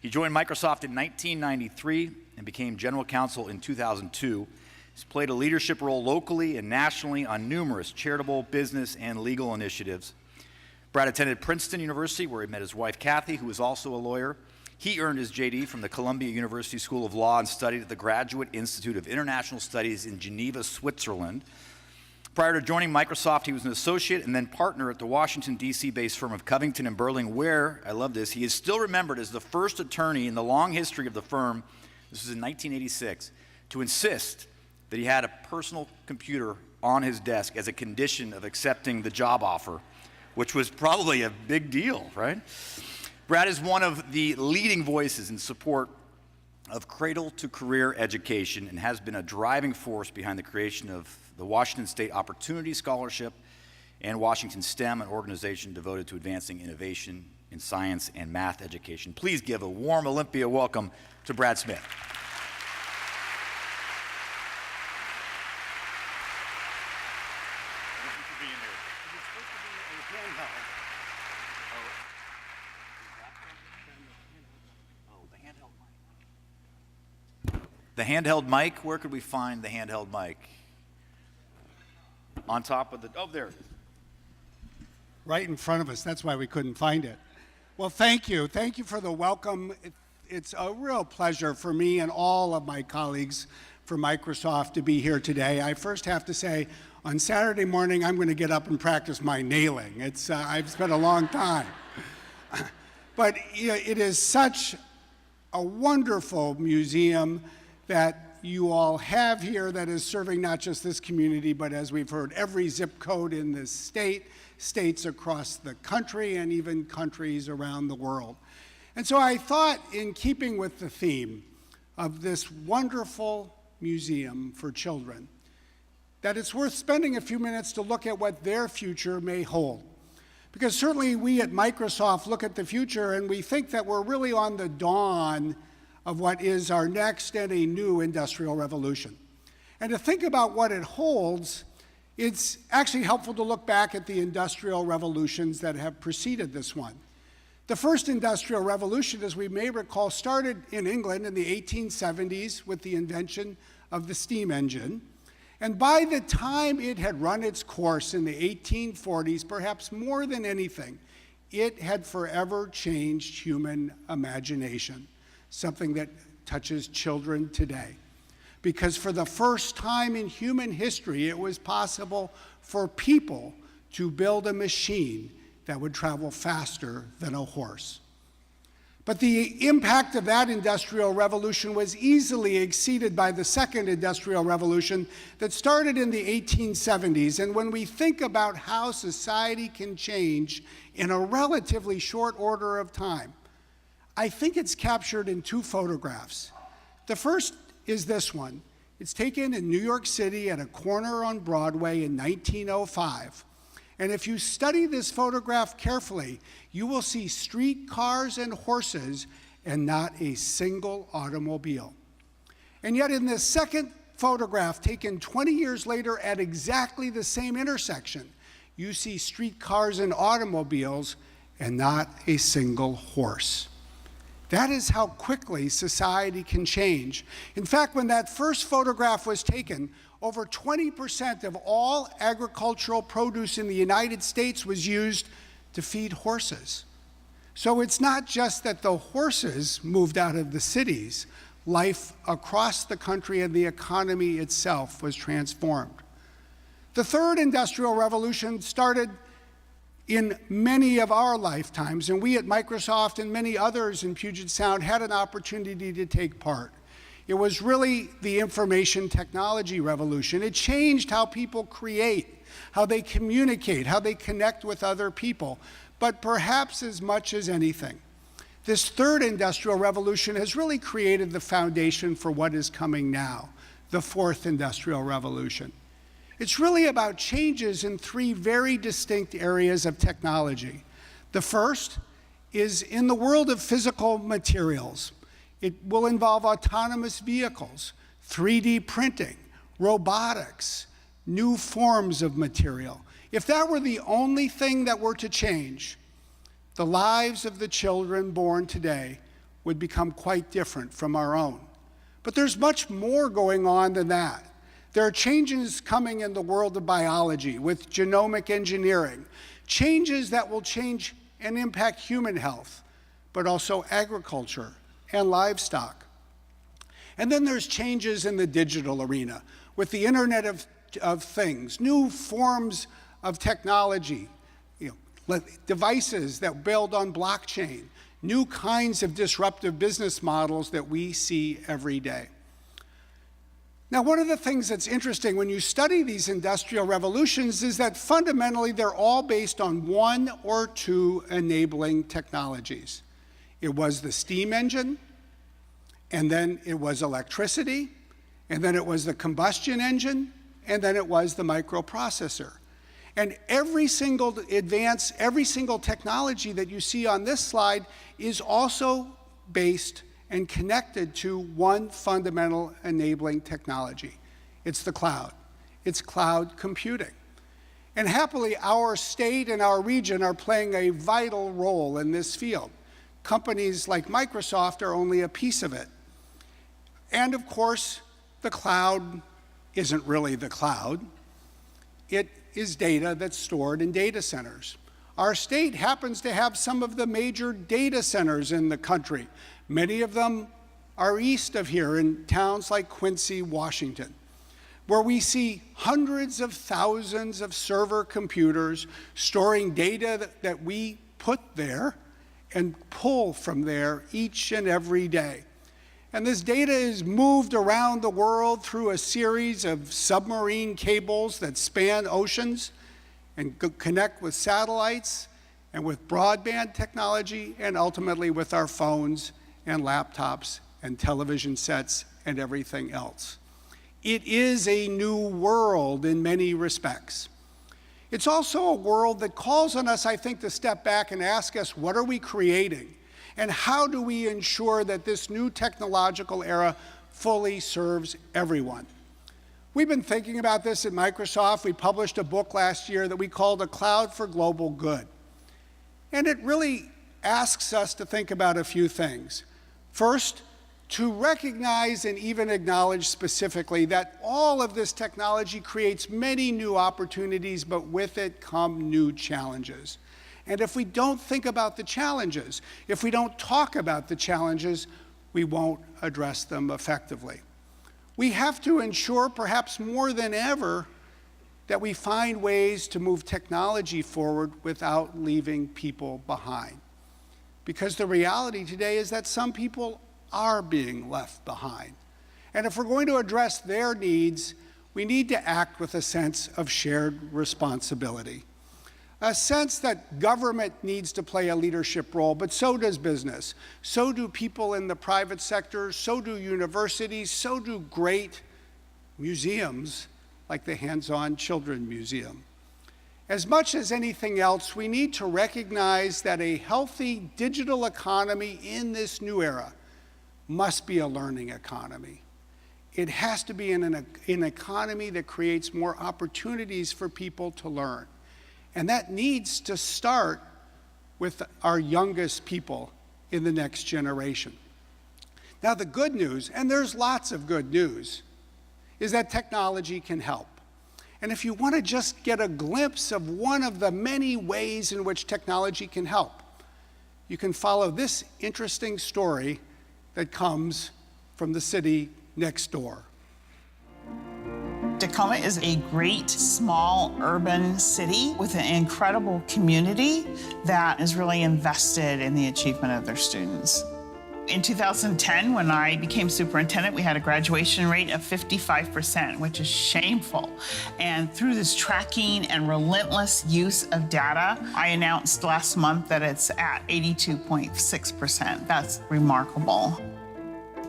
He joined Microsoft in 1993 and became general counsel in 2002. He's played a leadership role locally and nationally on numerous charitable, business, and legal initiatives. Brad attended Princeton University, where he met his wife, Kathy, who is also a lawyer. He earned his JD from the Columbia University School of Law and studied at the Graduate Institute of International Studies in Geneva, Switzerland. Prior to joining Microsoft, he was an associate and then partner at the Washington, D.C.-based firm of Covington and Burling, where, I love this, he is still remembered as the first attorney in the long history of the firm, this was in 1986, to insist that he had a personal computer on his desk as a condition of accepting the job offer, which was probably a big deal, right? Brad is one of the leading voices in support of cradle-to-career education and has been a driving force behind the creation of the Washington State Opportunity Scholarship and Washington STEM, an organization devoted to advancing innovation in science and math education. Please give a warm Olympia welcome to Brad Smith. The handheld mic, where could we find the handheld mic? On top of the, oh, there. Right in front of us, that's why we couldn't find it. Well, thank you. Thank you for the welcome. It's a real pleasure for me and all of my colleagues from Microsoft to be here today. I first have to say, on Saturday morning, I'm going to get up and practice my nailing. I've spent a long time. But it is such a wonderful museum that you all have here that is serving not just this community, but as we've heard, every zip code in this state, states across the country, and even countries around the world. And so I thought, in keeping with the theme of this wonderful museum for children, that it's worth spending a few minutes to look at what their future may hold. Because certainly we at Microsoft look at the future and we think that we're really on the dawn of what is our next and a new industrial revolution. And to think about what it holds, it's actually helpful to look back at the industrial revolutions that have preceded this one. The first industrial revolution, as we may recall, started in England in the 1870s with the invention of the steam engine. And by the time it had run its course in the 1840s, perhaps more than anything, it had forever changed human imagination, something that touches children today. Because for the first time in human history, it was possible for people to build a machine that would travel faster than a horse. But the impact of that industrial revolution was easily exceeded by the second industrial revolution that started in the 1870s. And when we think about how society can change in a relatively short order of time, I think it's captured in two photographs. The first is this one. It's taken in New York City at a corner on Broadway in 1905. And if you study this photograph carefully, you will see streetcars and horses and not a single automobile. And yet in this second photograph, taken 20 years later at exactly the same intersection, you see streetcars and automobiles and not a single horse. That is how quickly society can change. In fact, when that first photograph was taken, over 20% of all agricultural produce in the United States was used to feed horses. So it's not just that the horses moved out of the cities. Life across the country and the economy itself was transformed. The third industrial revolution started in many of our lifetimes, and we at Microsoft and many others in Puget Sound had an opportunity to take part. It was really the information technology revolution. It changed how people create, how they communicate, how they connect with other people. But perhaps as much as anything, this third industrial revolution has really created the foundation for what is coming now, the fourth industrial revolution. It's really about changes in three very distinct areas of technology. The first is in the world of physical materials. It will involve autonomous vehicles, 3D printing, robotics, new forms of material. If that were the only thing that were to change, the lives of the children born today would become quite different from our own. But there's much more going on than that. There are changes coming in the world of biology with genomic engineering, changes that will change and impact human health, but also agriculture and livestock. And then there's changes in the digital arena with the Internet of Things, new forms of technology, devices that build on blockchain, new kinds of disruptive business models that we see every day. Now, one of the things that's interesting when you study these industrial revolutions is that fundamentally they're all based on one or two enabling technologies. It was the steam engine, and then it was electricity, and then it was the combustion engine, and then it was the microprocessor. And every single advance, every single technology that you see on this slide is also based and connected to one fundamental enabling technology. It's the cloud. It's cloud computing. And happily, our state and our region are playing a vital role in this field. Companies like Microsoft are only a piece of it. And of course, the cloud isn't really the cloud. It is data that's stored in data centers. Our state happens to have some of the major data centers in the country. Many of them are east of here in towns like Quincy, Washington, where we see hundreds of thousands of server computers storing data that we put there and pull from there each and every day. And this data is moved around the world through a series of submarine cables that span oceans and connect with satellites and with broadband technology and ultimately with our phones and laptops and television sets and everything else. It is a new world in many respects. It's also a world that calls on us, I think, to step back and ask us, what are we creating? And how do we ensure that this new technological era fully serves everyone? We've been thinking about this at Microsoft. We published a book last year that we called A Cloud for Global Good. And it really asks us to think about a few things. First, to recognize and even acknowledge specifically that all of this technology creates many new opportunities, but with it come new challenges. And if we don't think about the challenges, if we don't talk about the challenges, we won't address them effectively. We have to ensure, perhaps more than ever, that we find ways to move technology forward without leaving people behind. Because the reality today is that some people are being left behind. And if we're going to address their needs, we need to act with a sense of shared responsibility. A sense that government needs to play a leadership role, but so does business. So do people in the private sector, so do universities, so do great museums like the Hands-On Children Museum. As much as anything else, we need to recognize that a healthy digital economy in this new era must be a learning economy. It has to be an economy that creates more opportunities for people to learn. And that needs to start with our youngest people in the next generation. Now, the good news, and there's lots of good news, is that technology can help. And if you want to just get a glimpse of one of the many ways in which technology can help, you can follow this interesting story that comes from the city next door. Tacoma is a great, small, urban city with an incredible community that is really invested in the achievement of their students. In 2010, when I became superintendent, we had a graduation rate of 55%, which is shameful. And through this tracking and relentless use of data, I announced last month that it's at 82.6%. That's remarkable.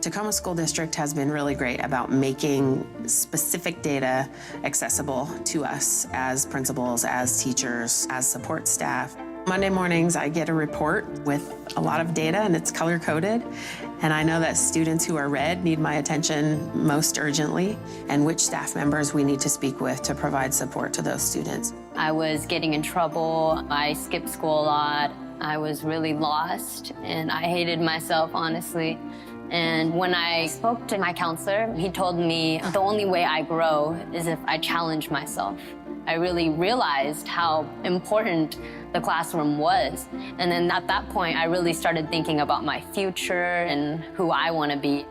Tacoma School District has been really great about making specific data accessible to us as principals, as teachers, as support staff. Monday mornings, I get a report with a lot of data, and it's color-coded. And I know that students who are red need my attention most urgently, and which staff members we need to speak with to provide support to those students. I was getting in trouble. I skipped school a lot. I was really lost, and I hated myself, honestly. And when I spoke to my counselor, he told me the only way I grow is if I challenge myself. I really realized how important the classroom was. And then at that point, I really started thinking about my future and who I want to be.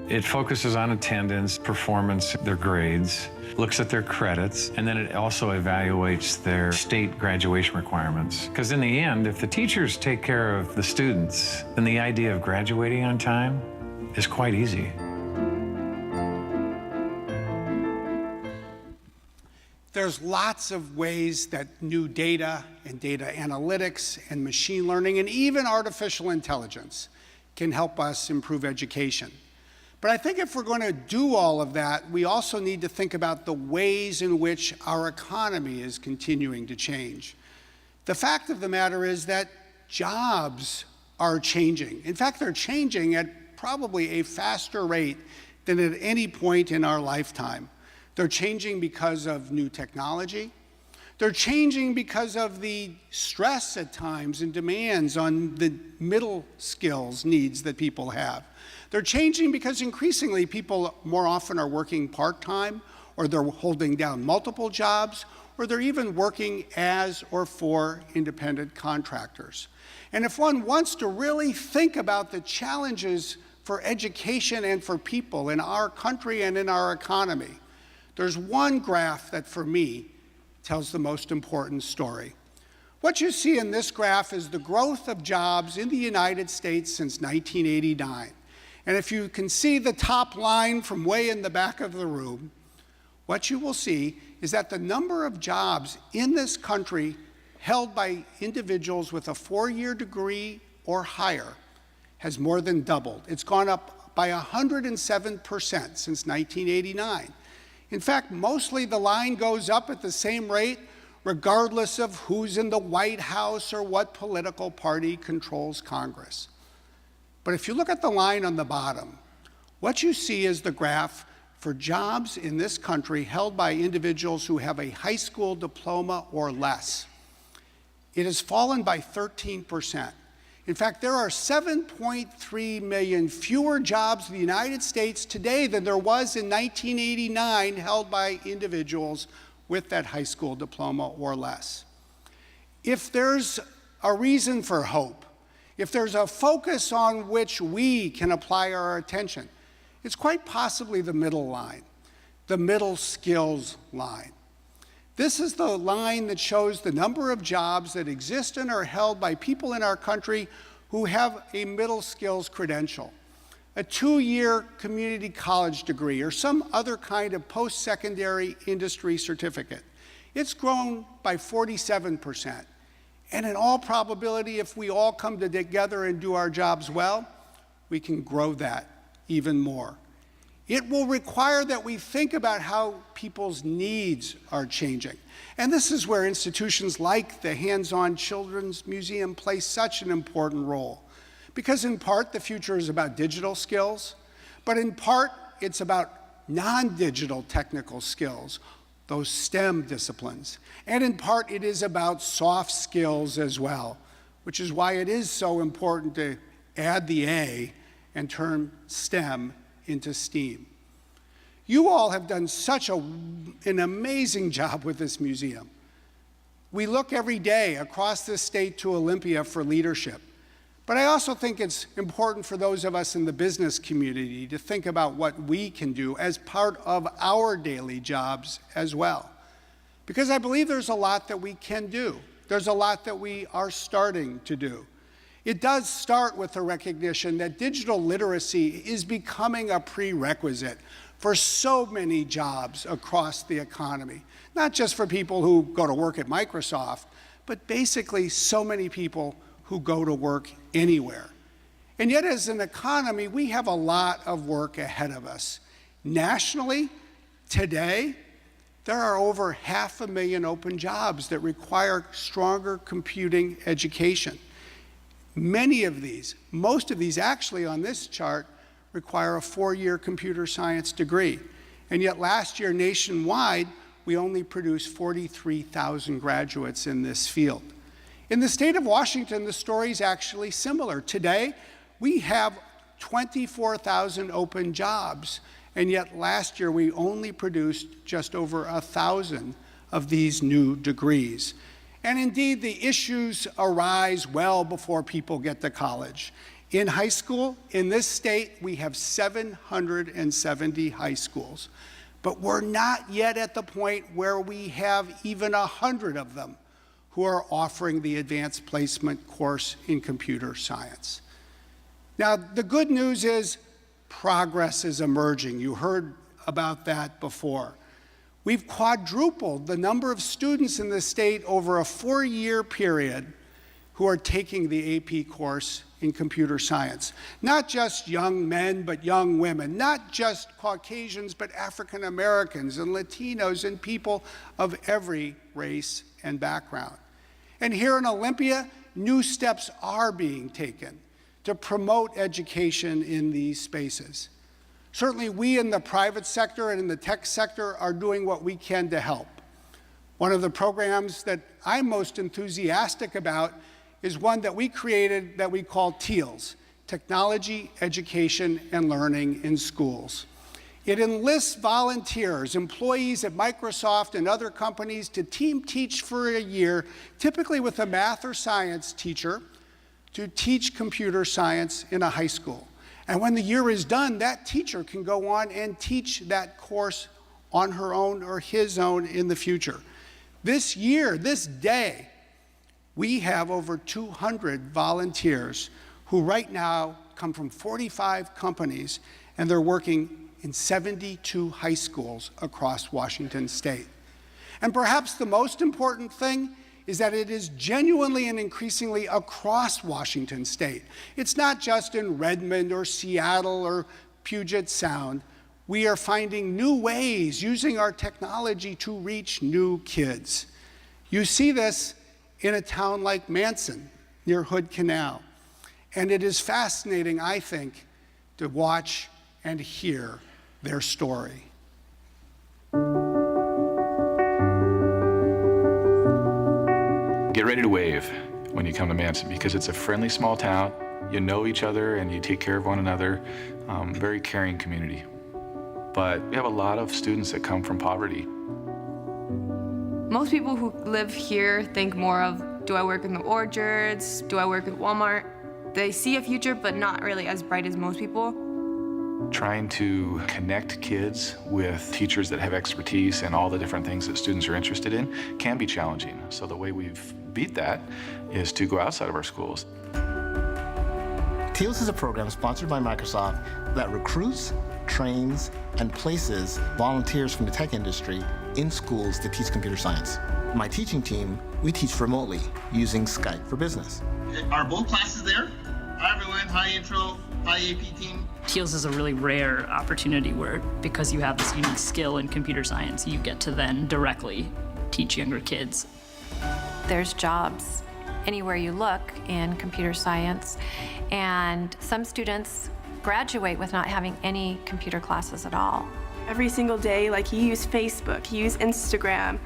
It focuses on attendance, performance, their grades, looks at their credits, and then it also evaluates their state graduation requirements. Because in the end, if the teachers take care of the students, then the idea of graduating on time is quite easy. There's lots of ways that new data and data analytics and machine learning and even artificial intelligence can help us improve education. But I think if we're going to do all of that, we also need to think about the ways in which our economy is continuing to change. The fact of the matter is that jobs are changing. In fact, they're changing at probably a faster rate than at any point in our lifetime. They're changing because of new technology. They're changing because of the stress at times and demands on the middle skills needs that people have. They're changing because increasingly people more often are working part-time, or they're holding down multiple jobs, or they're even working as or for independent contractors. And if one wants to really think about the challenges for education and for people in our country and in our economy, there's one graph that, for me, tells the most important story. What you see in this graph is the growth of jobs in the United States since 1989. And if you can see the top line from way in the back of the room, what you will see is that the number of jobs in this country held by individuals with a 4-year degree or higher has more than doubled. It's gone up by 107% since 1989. In fact, mostly the line goes up at the same rate regardless of who's in the White House or what political party controls Congress. But if you look at the line on the bottom, what you see is the graph for jobs in this country held by individuals who have a high school diploma or less. It has fallen by 13%. In fact, there are 7.3 million fewer jobs in the United States today than there was in 1989 held by individuals with that high school diploma or less. If there's a reason for hope, if there's a focus on which we can apply our attention, it's quite possibly the middle line, the middle skills line. This is the line that shows the number of jobs that exist and are held by people in our country who have a middle skills credential, a 2-year community college degree, or some other kind of post-secondary industry certificate. It's grown by 47%. And in all probability, if we all come together and do our jobs well, we can grow that even more. It will require that we think about how people's needs are changing. And this is where institutions like the Hands-On Children's Museum play such an important role. Because in part, the future is about digital skills, but in part, it's about non-digital technical skills, those STEM disciplines. And in part, it is about soft skills as well, which is why it is so important to add the A and turn STEM into STEAM. You all have done such an amazing job with this museum. We look every day across this state to Olympia for leadership. But I also think it's important for those of us in the business community to think about what we can do as part of our daily jobs as well. Because I believe there's a lot that we can do. There's a lot that we are starting to do. It does start with the recognition that digital literacy is becoming a prerequisite for so many jobs across the economy. Not just for people who go to work at Microsoft, but basically so many people who go to work anywhere. And yet as an economy, we have a lot of work ahead of us. Nationally, today, there are over 500,000 open jobs that require stronger computing education. Many of these, most of these actually on this chart, require a 4-year computer science degree. And yet last year nationwide, we only produced 43,000 graduates in this field. In the state of Washington, the story is actually similar. Today, we have 24,000 open jobs, and yet last year we only produced just over 1,000 of these new degrees. And indeed, the issues arise well before people get to college. In high school, in this state, we have 770 high schools. But we're not yet at the point where we have even 100 of them who are offering the advanced placement course in computer science. Now, the good news is progress is emerging. You heard about that before. We've quadrupled the number of students in the state over a 4-year period who are taking the AP course in computer science. Not just young men, but young women. Not just Caucasians, but African Americans and Latinos and people of every race and background. And here in Olympia, new steps are being taken to promote education in these spaces. Certainly, we in the private sector and in the tech sector are doing what we can to help. One of the programs that I'm most enthusiastic about is one that we created that we call TEALS, Technology, Education, and Learning in Schools. It enlists volunteers, employees at Microsoft and other companies to team teach for a year, typically with a math or science teacher, to teach computer science in a high school. And when the year is done, that teacher can go on and teach that course on her own or his own in the future. This year, this day, we have over 200 volunteers who right now come from 45 companies, and they're working in 72 high schools across Washington state. And perhaps the most important thing is that it is genuinely and increasingly across Washington state. It's not just in Redmond or Seattle or Puget Sound. We are finding new ways using our technology to reach new kids. You see this in a town like Manson, near Hood Canal. And it is fascinating, I think, to watch and hear their story. Get ready to wave when you come to Manson, because it's a friendly small town. You know each other and you take care of one another. Very caring community. But we have a lot of students that come from poverty. Most people who live here think more of, do I work in the orchards? Do I work at Walmart? They see a future, but not really as bright as most people. Trying to connect kids with teachers that have expertise in all the different things that students are interested in can be challenging. So the way we've beat that is to go outside of our schools. TEALS is a program sponsored by Microsoft that recruits, trains, and places volunteers from the tech industry in schools to teach computer science. My teaching team, we teach remotely using Skype for Business. Are both classes there? Hi everyone, hi intro, hi AP team. TEALS is a really rare opportunity where, because you have this unique skill in computer science, you get to then directly teach younger kids. There's jobs anywhere you look in computer science, and some students graduate with not having any computer classes at all. Every single day, like, you use Facebook, you use Instagram,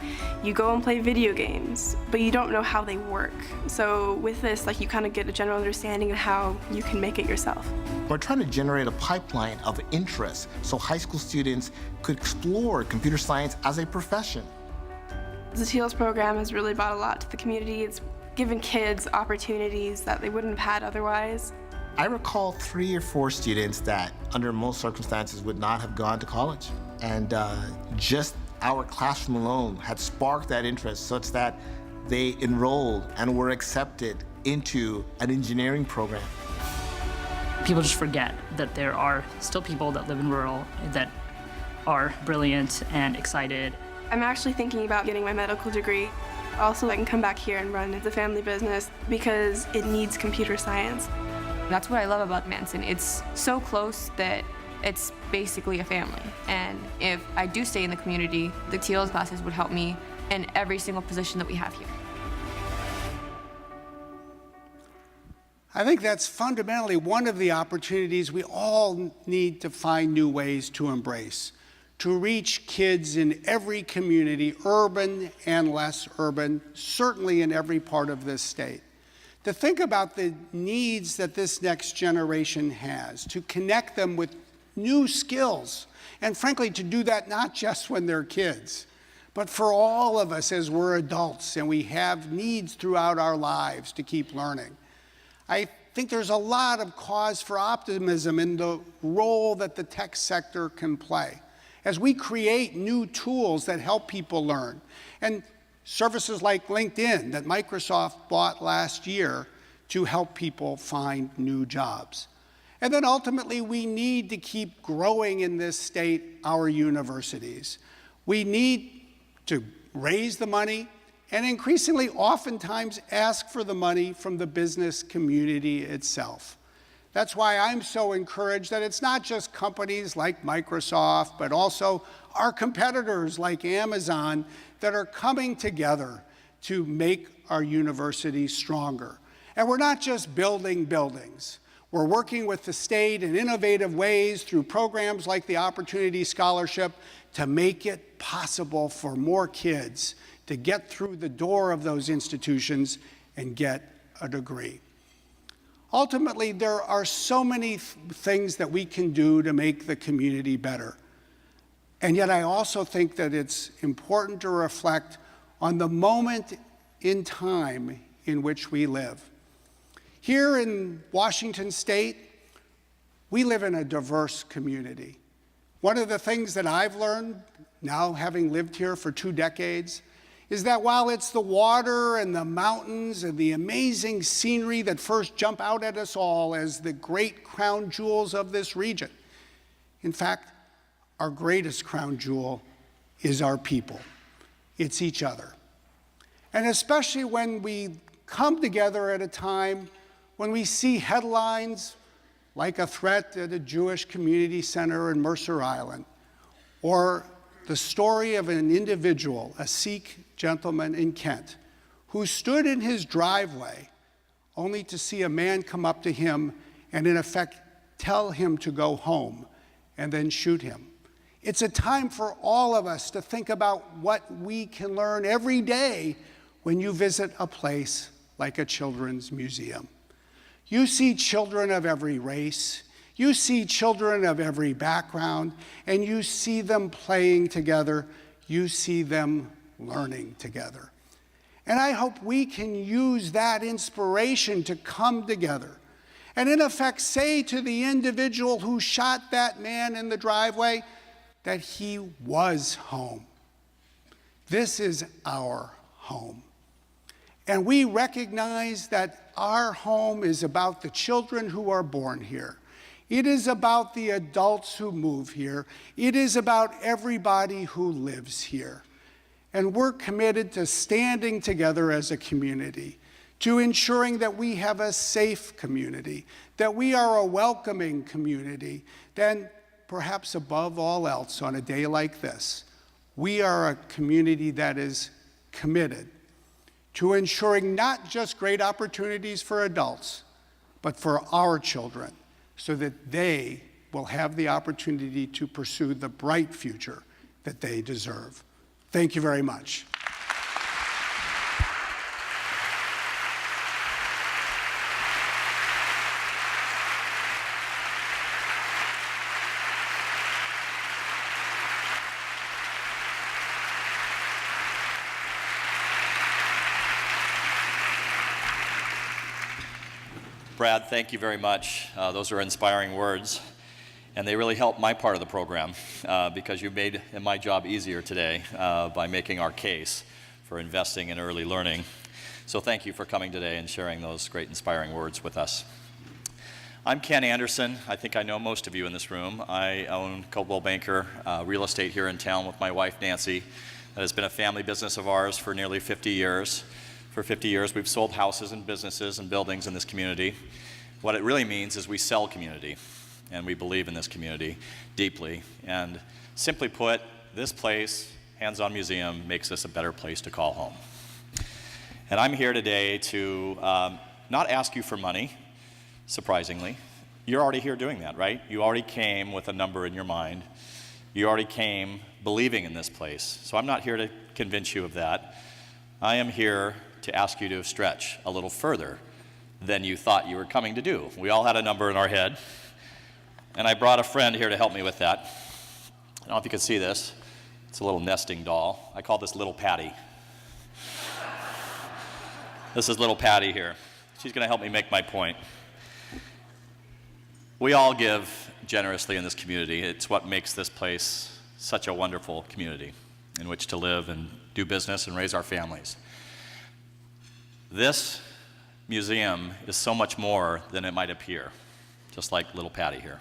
you go and play video games, but you don't know how they work. So with this, like, you kind of get a general understanding of how you can make it yourself. We're trying to generate a pipeline of interest so high school students could explore computer science as a profession. The TEALS program has really brought a lot to the community. It's given kids opportunities that they wouldn't have had otherwise. I recall 3 or 4 students that, under most circumstances, would not have gone to college. And just our classroom alone had sparked that interest such that they enrolled and were accepted into an engineering program. People just forget that there are still people that live in rural that are brilliant and excited. I'm actually thinking about getting my medical degree. Also, I can come back here and run the family business because it needs computer science. That's what I love about Manson. It's so close that it's basically a family. And if I do stay in the community, the TEALS classes would help me in every single position that we have here. I think that's fundamentally one of the opportunities we all need to find new ways to embrace, to reach kids in every community, urban and less urban, certainly in every part of this state. To think about the needs that this next generation has, to connect them with new skills, and frankly, to do that not just when they're kids, but for all of us as we're adults and we have needs throughout our lives to keep learning. I think there's a lot of cause for optimism in the role that the tech sector can play as we create new tools that help people learn. And services like LinkedIn that Microsoft bought last year to help people find new jobs. And then ultimately, we need to keep growing in this state our universities. We need to raise the money and increasingly oftentimes ask for the money from the business community itself. That's why I'm so encouraged that it's not just companies like Microsoft, but also our competitors like Amazon that are coming together to make our universities stronger. And we're not just building buildings. We're working with the state in innovative ways through programs like the Opportunity Scholarship to make it possible for more kids to get through the door of those institutions and get a degree. Ultimately, there are so many things that we can do to make the community better. And yet I also think that it's important to reflect on the moment in time in which we live. Here in Washington State, we live in a diverse community. One of the things that I've learned, now having lived here for 2 decades, is that while it's the water and the mountains and the amazing scenery that first jump out at us all as the great crown jewels of this region, in fact, our greatest crown jewel is our people. It's each other. And especially when we come together at a time when we see headlines like a threat at a Jewish community center in Mercer Island, or the story of an individual, a Sikh gentleman in Kent, who stood in his driveway only to see a man come up to him and in effect tell him to go home and then shoot him. It's a time for all of us to think about what we can learn every day when you visit a place like a children's museum. You see children of every race, you see children of every background, and you see them playing together, you see them learning together. And I hope we can use that inspiration to come together and in effect say to the individual who shot that man in the driveway that he was home. This is our home. And we recognize that our home is about the children who are born here. It is about the adults who move here. It is about everybody who lives here. And we're committed to standing together as a community, to ensuring that we have a safe community, that we are a welcoming community, then perhaps above all else on a day like this, we are a community that is committed to ensuring not just great opportunities for adults, but for our children, so that they will have the opportunity to pursue the bright future that they deserve. Thank you very much. Brad, thank you very much. Those are inspiring words, and they really help my part of the program because you made my job easier today by making our case for investing in early learning. So thank you for coming today and sharing those great inspiring words with us. I'm Ken Anderson. I think I know most of you in this room. I own Coldwell Banker Real Estate here in town with my wife, Nancy. That has been a family business of ours for nearly 50 years. For 50 years, we've sold houses and businesses and buildings in this community. What it really means is we sell community, and we believe in this community deeply. And simply put, this place, Hands-On Museum, makes this a better place to call home. And I'm here today to not ask you for money, surprisingly. You're already here doing that, right? You already came with a number in your mind. You already came believing in this place. So I'm not here to convince you of that. I am here to ask you to stretch a little further than you thought you were coming to do. We all had a number in our head, and I brought a friend here to help me with that. I don't know if you can see this. It's a little nesting doll. I call this Little Patty. This is Little Patty here. She's going to help me make my point. We all give generously in this community. It's what makes this place such a wonderful community in which to live and do business and raise our families. This museum is so much more than it might appear, just like Little Patty here.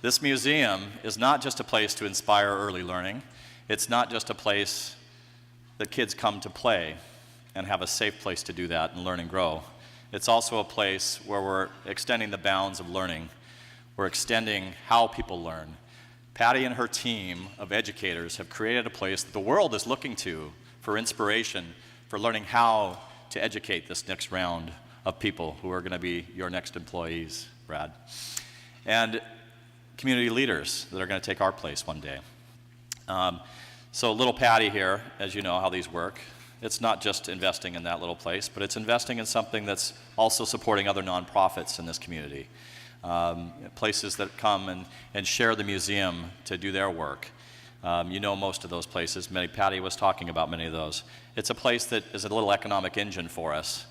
This museum is not just a place to inspire early learning. It's not just a place that kids come to play and have a safe place to do that and learn and grow. It's also a place where we're extending the bounds of learning. We're extending how people learn. Patty and her team of educators have created a place that the world is looking to for inspiration, for learning how to educate this next round of people who are going to be your next employees, Brad. And community leaders that are going to take our place one day. So Little Patty here, as you know how these work, it's not just investing in that little place, but it's investing in something that's also supporting other nonprofits in this community. Places that come and share the museum to do their work. You know most of those places. Patty was talking about many of those. It's a place that is a little economic engine for us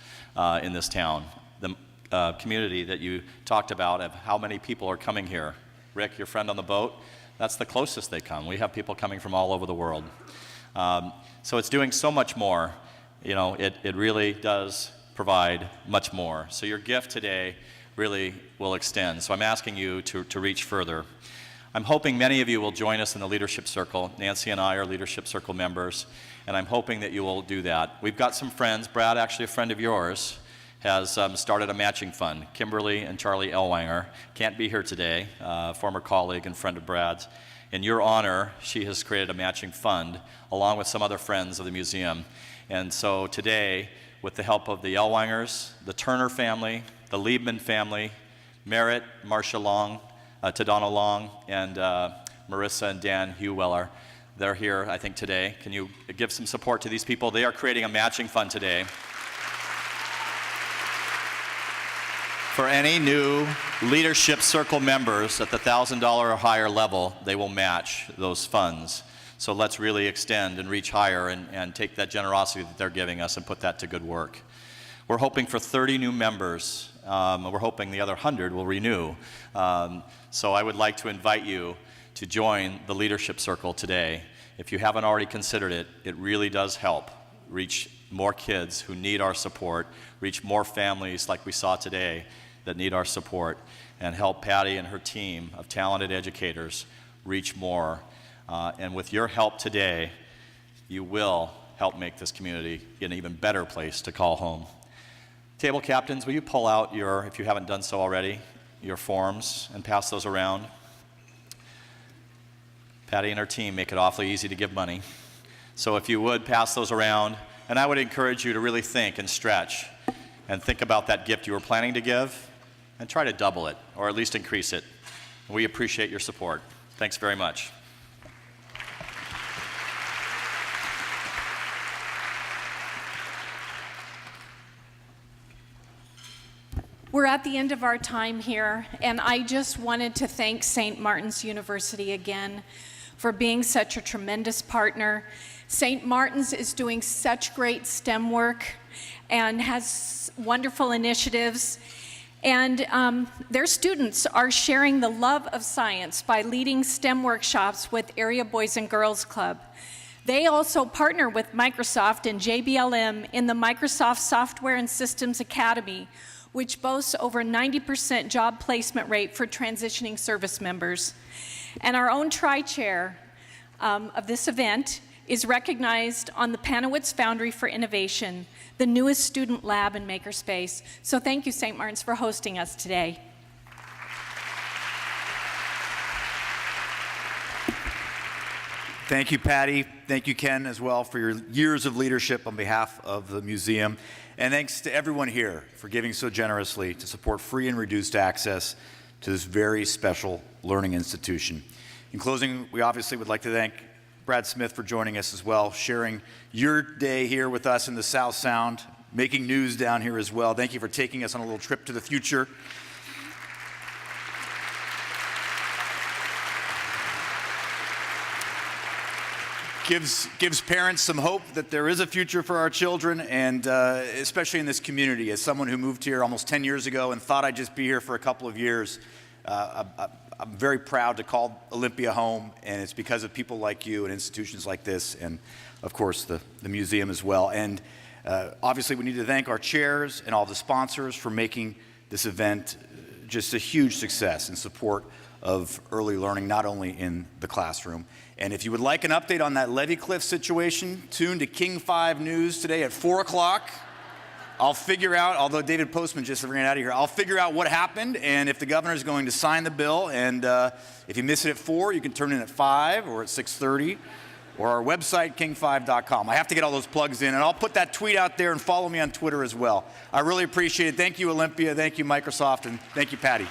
in this town. The community that you talked about of how many people are coming here. Rick, your friend on the boat, that's the closest they come. We have people coming from all over the world. So it's doing so much more. You know, it really does provide much more. So your gift today really will extend. So I'm asking you to reach further. I'm hoping many of you will join us in the Leadership Circle. Nancy and I are Leadership Circle members, and I'm hoping that you will do that. We've got some friends. Brad, actually a friend of yours, has started a matching fund. Kimberly and Charlie Elwanger can't be here today, former colleague and friend of Brad's. In your honor, she has created a matching fund along with some other friends of the museum. And so today, with the help of the Elwangers, the Turner family, the Liebman family, Merritt, Marcia Long, Tadano Long, and Marissa and Dan Hugh-Weller, they're here, I think, today. Can you give some support to these people? They are creating a matching fund today. For any new Leadership Circle members at the $1,000 or higher level, they will match those funds. So let's really extend and reach higher and take that generosity that they're giving us and put that to good work. We're hoping for 30 new members. We're hoping the other 100 will renew. So I would like to invite you to join the Leadership Circle today. If you haven't already considered it, it really does help reach more kids who need our support, reach more families like we saw today that need our support, and help Patty and her team of talented educators reach more. And with your help today, you will help make this community an even better place to call home. Table captains, will you pull out your, if you haven't done so already, your forms and pass those around? Patty and her team make it awfully easy to give money. So if you would, pass those around. And I would encourage you to really think and stretch and think about that gift you were planning to give and try to double it, or at least increase it. We appreciate your support. Thanks very much. We're at the end of our time here, and I just wanted to thank St. Martin's University again for being such a tremendous partner. St. Martin's is doing such great STEM work and has wonderful initiatives. And their students are sharing the love of science by leading STEM workshops with Area Boys and Girls Club. They also partner with Microsoft and JBLM in the Microsoft Software and Systems Academy, which boasts over 90% job placement rate for transitioning service members. And our own tri-chair of this event is recognized on the Panowitz Foundry for Innovation, the newest student lab and makerspace. So thank you, St. Martin's, for hosting us today. Thank you, Patty. Thank you, Ken, as well, for your years of leadership on behalf of the museum. And thanks to everyone here for giving so generously to support free and reduced access to this very special learning institution. In closing, we obviously would like to thank Brad Smith for joining us as well, sharing your day here with us in the South Sound, making news down here as well. Thank you for taking us on a little trip to the future. Gives parents some hope that there is a future for our children, and especially in this community. As someone who moved here almost 10 years ago and thought I'd just be here for a couple of years, I'm very proud to call Olympia home, and it's because of people like you and institutions like this, and of course the museum as well. And obviously we need to thank our chairs and all the sponsors for making this event just a huge success in support of early learning, not only in the classroom. And if you would like an update on that Levy Cliff situation, tune to King 5 News today at 4 o'clock. I'll figure out, although David Postman just ran out of here, I'll figure out what happened and if the governor is going to sign the bill. And if you miss it at 4, you can turn in at 5 or at 6:30 or our website, king5.com. I have to get all those plugs in, and I'll put that tweet out there, and follow me on Twitter as well. I really appreciate it. Thank you, Olympia. Thank you, Microsoft. And thank you, Patty.